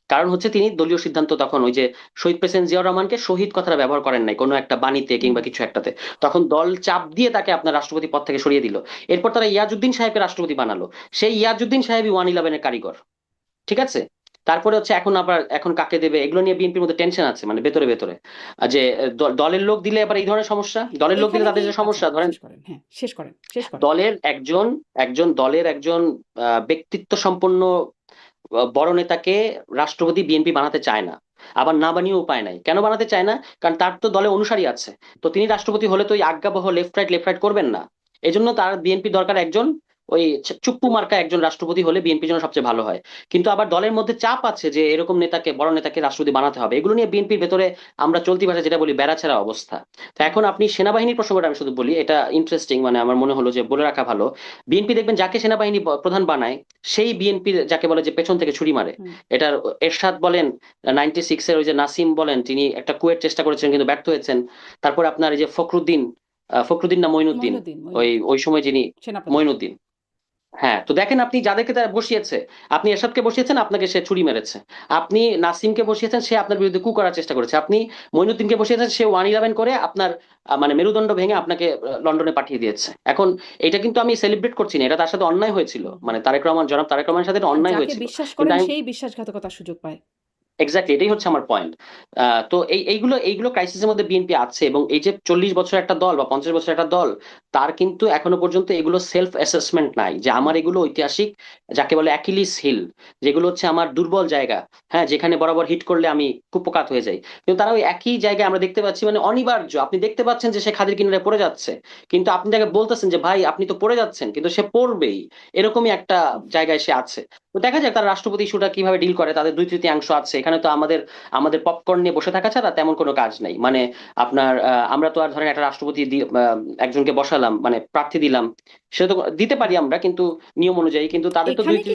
কারণ হচ্ছে তিনি দলীয় সিদ্ধান্ত, তখন ওই যে শহীদ প্রেসিডেন্ট জিয়াউর রহমানকে শহীদ কথাটা ব্যবহার করেন নাই কোনো একটা বাণীতে হুম। কিংবা কিছু একটাতে, তখন দল চাপ দিয়ে তাকে আপনার রাষ্ট্রপতি পদ থেকে সরিয়ে দিল। এরপর তারা ইয়াজউদ্দিন সাহেবকে রাষ্ট্রপতি বানালো, সেই ইয়াজউদ্দিন সাহেবই 111-এর কারিগর। ঠিক আছে। তারপরে হচ্ছে এখন আবার এখন কাকে দেবে, এগুলো নিয়ে বিএনপির মধ্যে টেনশন আছে, মানে ভেতরে ভেতরে যে দলের লোক দিলে আবার এই ধরনের সমস্যা, দলের লোক দিলে এখানে কি তাদের যে আচ্ছা সমস্যা ধরেন, শেষ করেন, হ্যাঁ শেষ করেন, শেষ করেন। দলের একজন একজন দলের একজন ব্যক্তিত্ব সম্পন্ন বড় নেতাকে রাষ্ট্রপতি বিএনপি বানাতে চায় না, আবার না বানিয়েও উপায় নাই। কেন বানাতে চায় না? কারণ তার তো দলে অনুসারী আছে। তো তিনি রাষ্ট্রপতি হলে তো ওই আজ্ঞাবহ লেফট রাইট করবেন না। এই জন্য তার বিএনপি দরকার একজন ওই চুপ্পু মার্কা একজন রাষ্ট্রপতি হলে বিএনপির জন্য সবচেয়ে ভালো হয়। কিন্তু আবার দলের মধ্যে চাপ আছে যে এরকম নেতাকে, বড় নেতাকে রাষ্ট্রপতি বানাতে হবে। এগুলো নিয়ে বিএনপির ভেতরে আমরা চলতি ভাষায় যেটা বলি বেড়াছেড়া অবস্থা। তো হুম। এখন আপনি সেনাবাহিনীর প্রসঙ্গটা আমি শুধু বলি, এটা ইন্টারেস্টিং, মানে আমার মনে হলো যে বলে রাখা ভালো। বিএনপি দেখবেন যাকে সেনাবাহিনী প্রধান বানায়, সেই বিএনপির যাকে বলে যে পেছন থেকে ছুরি মারে। হুম। এটার এরশাদ বলেন, 96-এর ওই যে নাসিম বলেন, তিনি একটা কুয়েট চেষ্টা করেছেন কিন্তু ব্যর্থ হয়েছেন। তারপর আপনার এই যে ফখরুদ্দিন, ফখরুদ্দিন না মঈনুদ্দিন, মঈনুদ্দিন, ওই মঈনুদ্দিন ওই সময় যিনি, সেনাপ্রধান। মঈনুদ্দিন। হ্যাঁ, তো দেখেন আপনি যাদেরকে তারা বসিয়েছে, আপনি এরশাদকে বসিয়েছেন, আপনাকে সে ছুরি মেরেছে। আপনি নাসিমকে বসিয়েছেন, সে আপনার বিরুদ্ধে কু করার চেষ্টা করেছে। আপনি মঈনুদ্দিনকে বসিয়েছেন, সে 111 করে আপনার মানে মেরুদণ্ড ভেঙে আপনাকে লন্ডনে পাঠিয়ে দিয়েছে। এখন এটা কিন্তু আমি সেলিব্রেট করছি না, এটা তার সাথে অন্যায় হয়েছিল, হুম। হুম। মানে তারেক রহমান, জনাব তারেক রহমানের সাথে এটা আর অন্যায় যাকে হয়েছিল। বিশ্বাস কিন্তু করেন আমি, সেই বিশ্বাসঘাতকতার সুযোগ পায়। এক্স্যাক্টলি এটাই হচ্ছে আমার পয়েন্ট। তো এইগুলো ক্রাইসিসের মধ্যে বিএনপি আছে, এবং এই যে 40 বছর একটা দল বা 50 বছর একটা দল, তার কিন্তু এখনো পর্যন্ত এগুলো সেলফ অ্যাসেসমেন্ট নাই যে আমার হুম। এগুলো ঐতিহাসিক, যাকে বলে অ্যাকিলিস হিল, যেগুলো হচ্ছে আমার দুর্বল জায়গা, হ্যাঁ, যেখানে বরাবর হিট করলে আমি কুপকাত হয়ে যাই। কিন্তু তারা ওই একই জায়গায় আমরা দেখতে পাচ্ছি, মানে অনিবার্য, আপনি দেখতে পাচ্ছেন যে সে খাদের কিনারে পড়ে যাচ্ছে, কিন্তু আপনি তাকে বলতেছেন যে ভাই আপনি তো পড়ে যাচ্ছেন, কিন্তু সে পড়বেই, এরকমই একটা জায়গায় সে আছে। তো দেখা যাক তারা রাষ্ট্রপতি ইস্যুটা কিভাবে ডিল করে। তাদের 2/3 আছে এখানে, তো আমাদের আমাদের পপকর্ন নিয়ে বসে থাকা ছাড়া তেমন কোনো কাজ নাই। মানে আপনার আমরা তো আর ধরেন একটা রাষ্ট্রপতি একজনকে বসালাম, মানে প্রার্থী দিলাম, সেটা তো দিতে পারি আমরা কিন্তু নিয়ম অনুযায়ী, কিন্তু তাদের তো এখানে দুই কি